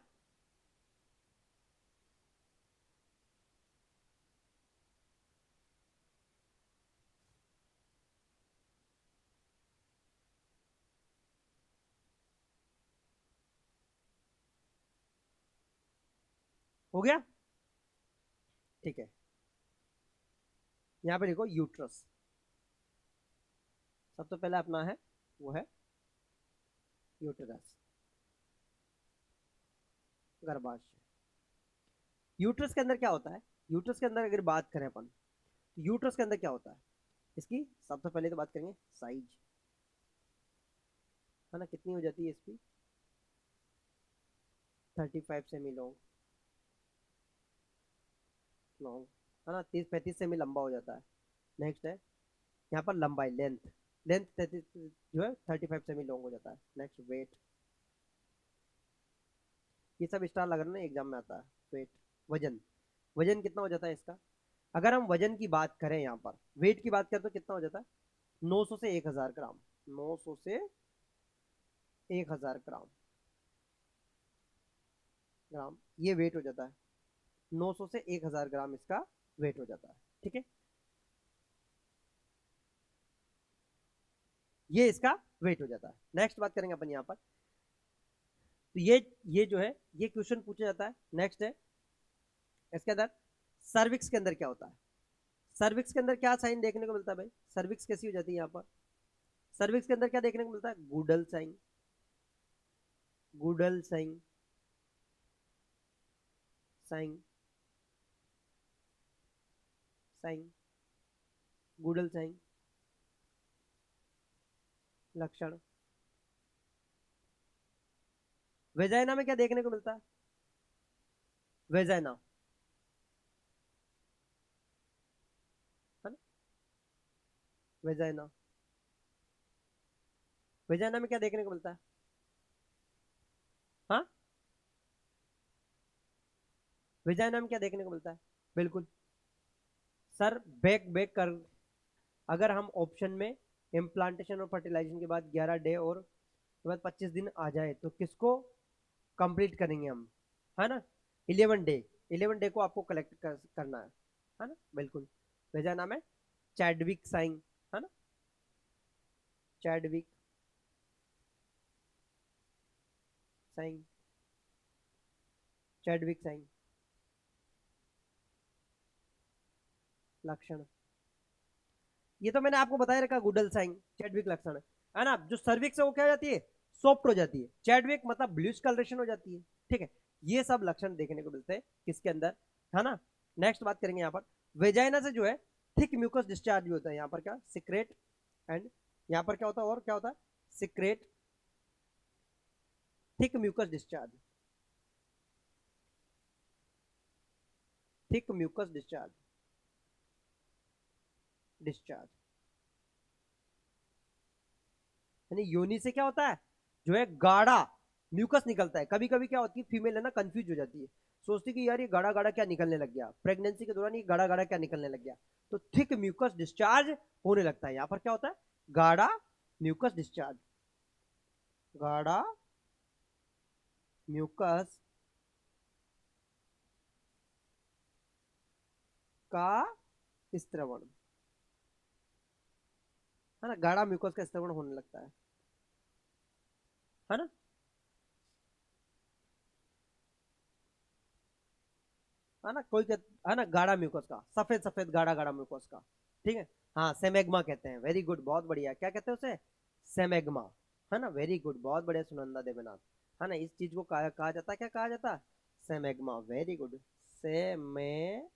हो गया, ठीक है, यहाँ पे देखो यूट्रस, सबसे पहले अपना है वो है यूट्रस, गर्भाशय। यूट्रस के अंदर क्या होता है, यूट्रस के अंदर अगर बात करें अपन, तो यूट्रस के अंदर क्या होता है, इसकी सबसे पहले तो बात करेंगे साइज, है ना, कितनी हो जाती है इसकी, 35 सेमी लॉन्ग, लॉन्ग, है ना, 30-35 सेमी लंबा हो जाता है। नेक्स्ट है यहाँ पर लंबाई, लेंथ, लेंथ 33 जो है 35 सेमी लॉन्ग हो जाता है। नेक्स्ट वेट, ये सब स्टार लग रहा है ना एग्जाम में आता है। वेट, वजन, वजन कितना हो जाता है इसका, अगर हम वजन की बात करें यहाँ पर, वेट की बात करें तो कितना हो जाता है, 900 से 1000 ग्राम, 900 से 1000 ग्राम, ग्राम ये वेट हो जाता है, 900 से 1000 ग्राम इसका वेट हो जाता है, ठीक है, ये इसका वेट हो जाता है। नेक्स्ट बात करेंगे अपन यहाँ पर, तो ये जो है ये क्वेश्चन पूछा जाता है। नेक्स्ट है इसके अंदर सर्विक्स के अंदर क्या होता है, सर्विक्स के अंदर क्या साइन देखने को मिलता है भाई, सर्विक्स कैसी हो जाती है यहाँ पर, सर्विक्स के अंदर क्या देखने को मिलता है, Goodell sign, Goodell sign, sign, sign, Goodell sign, लक्षण। वेजाइना में क्या देखने को मिलता है, वेजाइना, है ना, वेजाइना, वेजाइना में क्या देखने को मिलता है, हाँ, वेजाइना में क्या देखने को मिलता है, बिल्कुल सर, बैक बैक कर, अगर हम ऑप्शन में इम्प्लांटेशन और फर्टिलाइजेशन के बाद 11 डे और के बाद 25 दिन आ जाए तो किसको कंप्लीट करेंगे हम, है ना, 11 डे, 11 डे को आपको करना है ना, बिल्कुल, भेजा नाम है चैडविक साइन, है ना, चैडविक साइन, चैडविक साइन, लक्षण, ये तो मैंने आपको बताया रखा, गुडल साइन, चैडविक लक्षण, है ना, जो सर्विक्स है वो क्या हो जाती है, सॉफ्ट हो जाती है, चैडविक मतलब ब्लूइश कलरेशन हो जाती है, ठीक है, ये सब लक्षण देखने को मिलते हैं किसके अंदर, है ना। नेक्स्ट बात करेंगे यहाँ पर, वेजाइना से जो है थिक म्यूकस डिस्चार्ज भी होता है, यहाँ पर क्या सिक्रेट, एंड यहाँ पर क्या होता है, और क्या होता है, secrete, thick mucus discharge, thick mucus discharge, discharge, यानी योनि से क्या होता है, जो है गाढ़ा म्यूकस निकलता है। कभी कभी क्या होती है फीमेल है ना कंफ्यूज हो जाती है, सोचती कि यार ये गाढ़ा गाढ़ा क्या निकलने लग गया, प्रेगनेंसी के दौरान ये गाढ़ा गाढ़ा क्या निकलने लग गया, तो थिक म्यूकस डिस्चार्ज होने लगता है। यहाँ पर क्या होता है, गाढ़ा म्यूकस डिस्चार्ज, गाढ़ा म्यूकस का स्त्रवण, है ना, गाढ़ा म्यूकस का स्त्रवण होने लगता है ना। है ना, कोई है ना गाढ़ा म्यूकस का, सफेद सफेद गाढ़ा गाढ़ा म्यूकस का, ठीक है। हाँ सेमेग्मा कहते हैं, वेरी गुड, बहुत बढ़िया, क्या कहते हैं उसे, सेमेग्मा, है ना, वेरी गुड, बहुत बढ़िया सुनंदा देवनाथ, है ना, इस चीज को कहा जाता है, क्या कहा जाता है, सेमेग्मा, वेरी गुड, सेमेग्मा,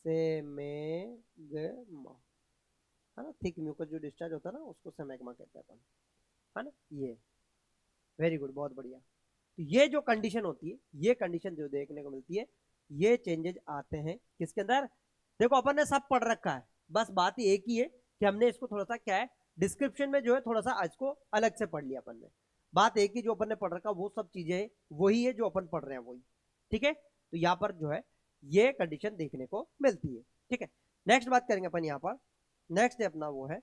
सेमेग्मा, है ना, थिक म्यूकस जो डिस्चार्ज होता है ना उसको सेमेग्मा कहते हैं अपन, है ना, ये वेरी गुड, बहुत बढ़िया। तो ये जो कंडीशन होती है, ये कंडीशन जो देखने को मिलती है, ये चेंजेस आते हैं किसके अंदर, देखो अपन ने सब पढ़ रखा है, बस बात एक ही है कि हमने इसको थोड़ा सा क्या है, डिस्क्रिप्शन में जो है थोड़ा सा इसको अलग से पढ़ लिया अपन ने, बात एक ही, जो अपन ने पढ़ रखा वो सब चीजें वही है जो अपन पढ़ रहे हैं वही, ठीक है। तो यहाँ पर जो है ये कंडीशन देखने को मिलती है, ठीक है। नेक्स्ट बात करेंगे अपन यहाँ पर, नेक्स्ट है अपना वो है,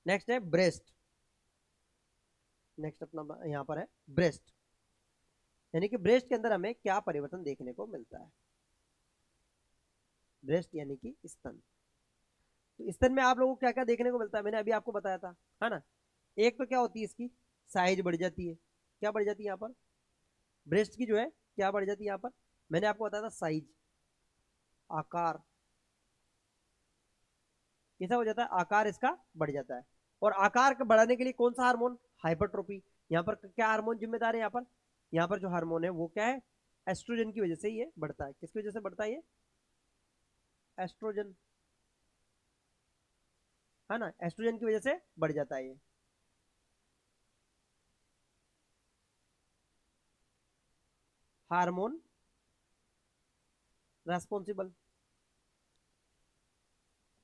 नेक्स्ट है ब्रेस्ट, नेक्स्ट अपना यहाँ पर है ब्रेस्ट, यानी कि ब्रेस्ट के अंदर हमें क्या परिवर्तन देखने को मिलता है, ब्रेस्ट यानी कि स्तन, तो स्तन में आप लोगों को क्या क्या देखने को मिलता है, मैंने अभी आपको बताया था, है ना, एक तो क्या होती है इसकी साइज बढ़ जाती है, क्या बढ़ जाती है यहाँ पर, ब्रेस्ट की जो है क्या बढ़ जाती है यहाँ पर, मैंने आपको बताया था साइज, आकार, कैसा हो जाता है, आकार इसका बढ़ जाता है, और आकार के बढ़ाने के लिए कौन सा हार्मोन, हाइपरट्रोपी, यहाँ पर क्या हार्मोन जिम्मेदार है, यहाँ पर जो हार्मोन है वो क्या है, एस्ट्रोजन की वजह से ये बढ़ता है, किसकी वजह से बढ़ता है ये, एस्ट्रोजन, है ना, एस्ट्रोजन की वजह से बढ़ जाता है ये, हार्मोन रेस्पॉन्सिबल,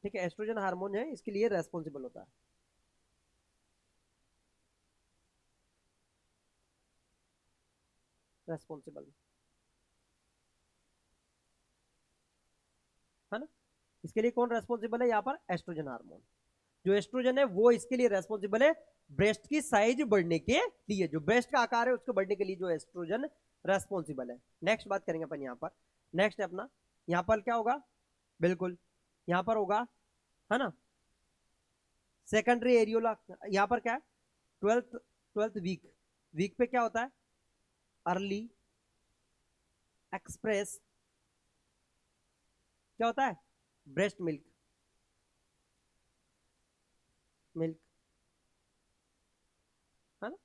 ठीक है, एस्ट्रोजन हार्मोन है इसके लिए रेस्पॉन्सिबल होता है, रेस्पॉन्सिबल, है ना, इसके लिए कौन रेस्पॉन्सिबल है यहाँ पर, एस्ट्रोजन हार्मोन, जो एस्ट्रोजन है वो इसके लिए रेस्पॉन्सिबल है, ब्रेस्ट की साइज बढ़ने के लिए, जो ब्रेस्ट का आकार है उसको बढ़ने के लिए जो एस्ट्रोजन रेस्पॉन्सिबल है। नेक्स्ट बात करेंगे अपन यहाँ पर, नेक्स्ट है अपना, यहाँ पर क्या होगा, बिल्कुल यहाँ पर होगा, है ना, सेकेंडरी एरियोला, यहाँ पर क्या है, ट्वेल्थ ट्वेल्थ वीक, वीक पे क्या होता है, अर्ली एक्सप्रेस, क्या होता है, ब्रेस्ट मिल्क, मिल्क, है ना,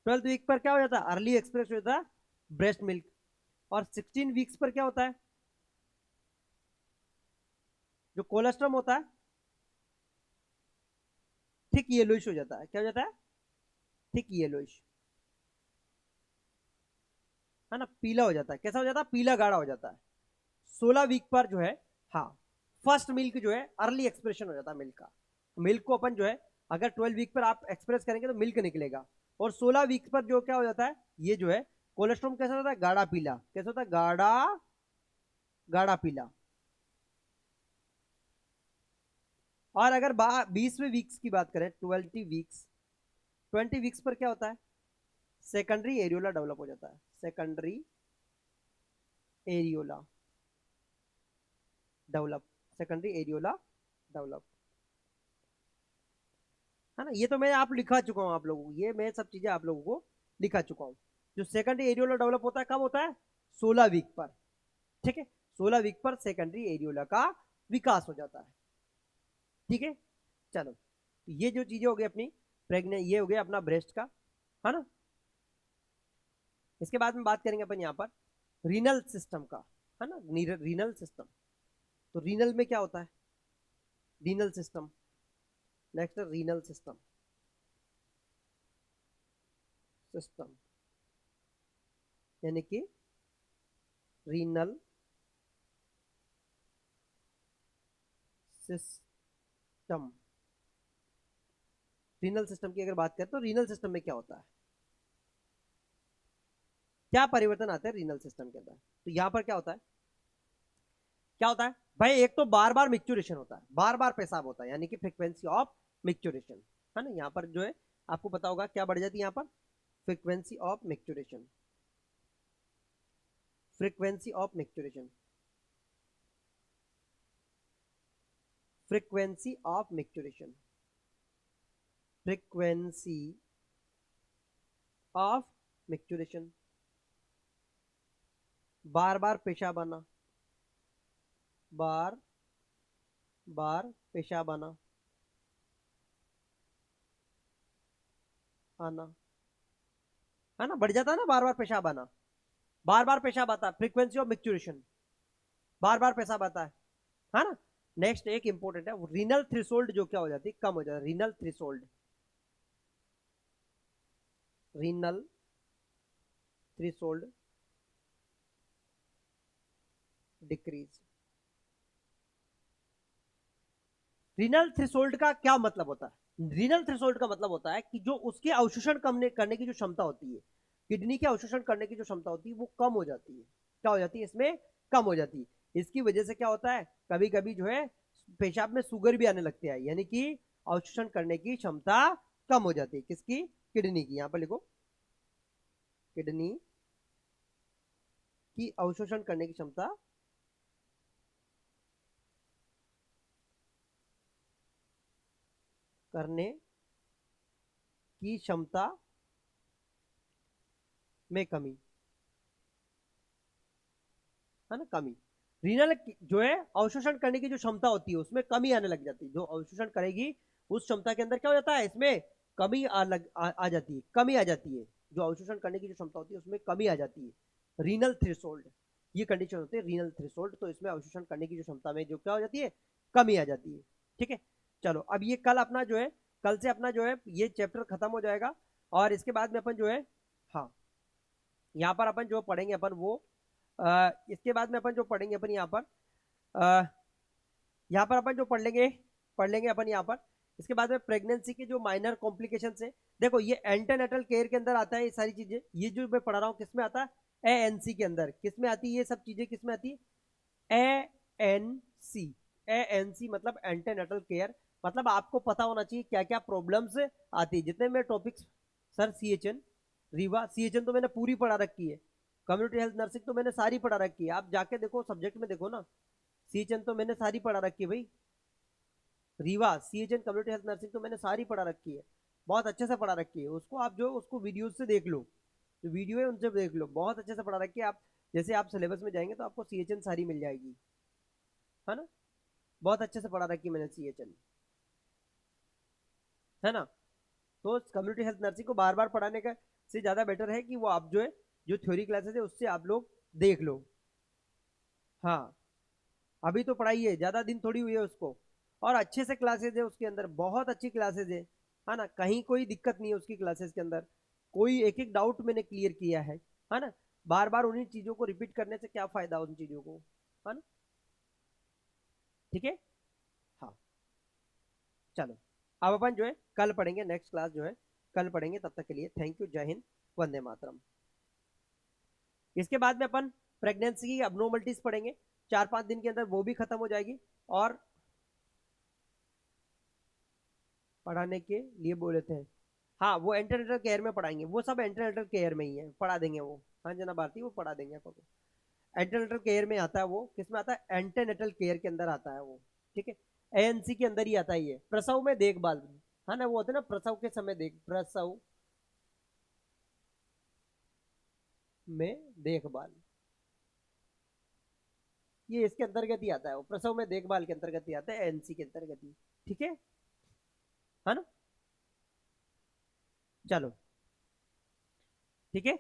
ट्वेल्थ वीक पर क्या हो जाता है, अर्ली एक्सप्रेस हो जाता है ब्रेस्ट मिल्क, और 16 वीक्स पर क्या होता है, जो कोलेस्ट्रम होता है थिक येलोइश हो जाता है, क्या हो जाता है, थिक येलोइश, है ना, पीला हो जाता है, कैसा हो जाता है, पीला गाढ़ा हो जाता है, 16 वीक पर जो है, हाँ, फर्स्ट मिल्क जो है अर्ली एक्सप्रेशन हो जाता है मिल्क का, मिल्क को अपन जो है अगर 12 वीक पर आप एक्सप्रेस करेंगे तो मिल्क निकलेगा, और 16 वीक पर जो क्या हो जाता है, ये जो है कोलेस्ट्रॉम कैसा होता है, गाढ़ा पीला, कैसा होता है, गाढ़ा गाढ़ा पीला, और अगर 20वें वीक्स की बात करें, 20 वीक्स, 20 वीक्स पर क्या होता है, सेकेंडरी एरियोला डेवलप हो जाता है, secondary areola develop, secondary areola develop, है ना, ये तो मैं आप लिखा चुका हूं आप लोगों को, ये मैं सब चीजें आप लोगों को लिखा चुका हूं, जो सेकेंडरी एरियोला डेवलप होता है कब होता है, 16 वीक पर, ठीक है, 16 वीक पर सेकेंडरी एरियोला का विकास हो जाता है, ठीक है। चलो, तो ये जो चीजें हो गई अपनी प्रेग्नेंट, ये हो गया अपना ब्रेस्ट का, है ना, इसके बाद में बात करेंगे अपन यहाँ पर रीनल सिस्टम का, है ना, रीनल सिस्टम, तो रीनल में क्या होता है, renal system, next renal system, system यानी कि रीनल सिस्टम, रीनल सिस्टम की अगर बात करें तो रीनल सिस्टम में क्या होता है, क्या परिवर्तन आते हैं रीनल सिस्टम के अंदर, तो यहां पर क्या होता है, क्या होता है भाई, एक तो बार बार मिक्चुरेशन होता है, बार बार पेशाब होता है, यानी कि फ्रीक्वेंसी ऑफ मिक्चुरेशन, है ना, यहाँ पर जो है आपको पता होगा क्या बढ़ जाती है यहाँ पर, frequency of micturition, frequency of micturition, frequency of micturition, frequency of micturition, बार बार पेशाब आना, बार बार पेशाब आना, आना, है ना, बढ़ जाता है ना बार बार पेशाब आना, बार बार पेशाब आता है, फ्रीक्वेंसी ऑफ मिक्चुरेशन, बार बार पेशाब आता है ना। नेक्स्ट एक इंपॉर्टेंट है, रीनल थ्रेशोल्ड जो क्या हो जाती है, कम हो जाता है, renal threshold, renal threshold decrease. Renal threshold का क्या मतलब होता है, रीनल थ्रेशोल्ड का मतलब होता है कि जो उसके अवशोषण करने की जो क्षमता होती है, किडनी के अवशोषण करने की जो क्षमता होती है वो कम हो जाती है, क्या हो जाती है इसमें, कम हो जाती है। इसकी वजह से क्या होता है, कभी कभी जो है पेशाब में शुगर भी आने लगती है, यानी कि अवशोषण करने की क्षमता कम हो जाती है, किसकी, किडनी की, यहां पर लिखो, किडनी की अवशोषण करने की क्षमता करने की क्षमता में कमी, है ना, कमी। रीनल जो है अवशोषण करने की जो क्षमता होती है उसमें कमी आने लग जाती है, जो अवशोषण करेगी उस क्षमता के अंदर क्या हो जाता है, इसमें कमी आ जाती है, कमी आ जाती है, जो अवशोषण करने की जो क्षमता होती है उसमें कमी आ जाती है, रीनल थ्रेशोल्ड, ये कंडीशन होती है रीनल थ्रेशोल्ड, तो इसमें अवशोषण करने की जो क्षमता में जो क्या हो जाती है, कमी आ जाती है। ठीक है, चलो अब ये कल अपना जो है, कल से अपना जो है ये चैप्टर खत्म हो जाएगा, और इसके बाद में अपन जो है, हाँ, यहाँ पर अपन जो पढ़ेंगे अपन वो, इसके बाद में अपन जो पढ़ेंगे अपन यहाँ पर, अ, यहाँ पर अपन जो पढ़ लेंगे अपन यहाँ पर, इसके बाद में प्रेगनेंसी के जो माइनर कॉम्प्लिकेशन है, देखो ये एंटेनेटल केयर के अंदर आता है, ये सारी चीजें, ये जो मैं पढ़ा रहा हूँ किसमें आता है, एएनसी के अंदर, किसमें आती है ये सब चीजें, किसमें आती है, एएनसी, एएनसी मतलब एंटेनेटल केयर, मतलब आपको पता होना चाहिए क्या क्या प्रॉब्लम्स आती है, जितने में topics, sir CHN, Rewa, CHN तो मैंने पूरी पढ़ा रखी है, कम्युनिटी हेल्थ नर्सिंग तो मैंने सारी पढ़ा रखी है, आप जाके देखो सब्जेक्ट में देखो ना, सीएचएन तो मैंने सारी पढ़ा रखी है भाई, Rewa CHN community health nursing तो मैंने सारी पढ़ा रखी है, बहुत अच्छे से पढ़ा रखी है, उसको आप जो उसको वीडियोज से देख लो, जो वीडियो है उनसे देख लो, बहुत अच्छे से पढ़ा रखी है, आप जैसे आप सिलेबस में जाएंगे तो आपको सीएचएन सारी मिल जाएगी, है ना, बहुत अच्छे से पढ़ा रखी है मैंने सीएचएन, है ना। तो कम्युनिटी हेल्थ नर्सिंग को बार बार पढ़ाने का से ज्यादा बेटर है कि वो आप जो है, जो थ्योरी क्लासेस है उससे आप लोग देख लो, हाँ, अभी तो पढ़ाई है, ज्यादा दिन थोड़ी हुई है उसको, और अच्छे से क्लासेज है उसके अंदर, बहुत अच्छी क्लासेज है ना, कहीं कोई दिक्कत नहीं है उसकी क्लासेस के अंदर, कोई एक एक डाउट मैंने क्लियर किया है ना, बार बार उन्हीं चीजों को रिपीट करने से क्या फायदा उन चीजों को, है ना, ठीक है, हाँ, चलो, अब अपन जो है कल पढ़ेंगे, नेक्स्ट क्लास जो है कल पढ़ेंगे, तब तक के लिए थैंक यू, जय हिंद, वंदे मातरम। इसके बाद में अपन प्रेगनेंसी की अबनॉर्मलिटीज पढ़ेंगे, 4-5 दिन के अंदर वो भी खत्म हो जाएगी, और पढ़ाने के लिए बोले थे, हाँ वो एंटरनेटल केयर में पढ़ाएंगे, वो सब एंटरनेटल केयर में ही है, पढ़ा देंगे वो, हाँ जना भारती वो पढ़ा देंगे आपको, एंटरनेटल केयर में आता है वो, किसमें आता है, एंटरनेटल केयर के अंदर आता है वो, ठीक है, एएनसी के अंदर ही आता है ये, प्रसव में देखभाल, है ना, वो होता है ना प्रसव के समय प्रसव में देखभाल, ये इसके अंतर्गत ही आता है, वो प्रसव में देखभाल के अंतर्गत ही आता है, एएनसी के अंतर्गत ही, ठीक है ना, चलो, ठीक है।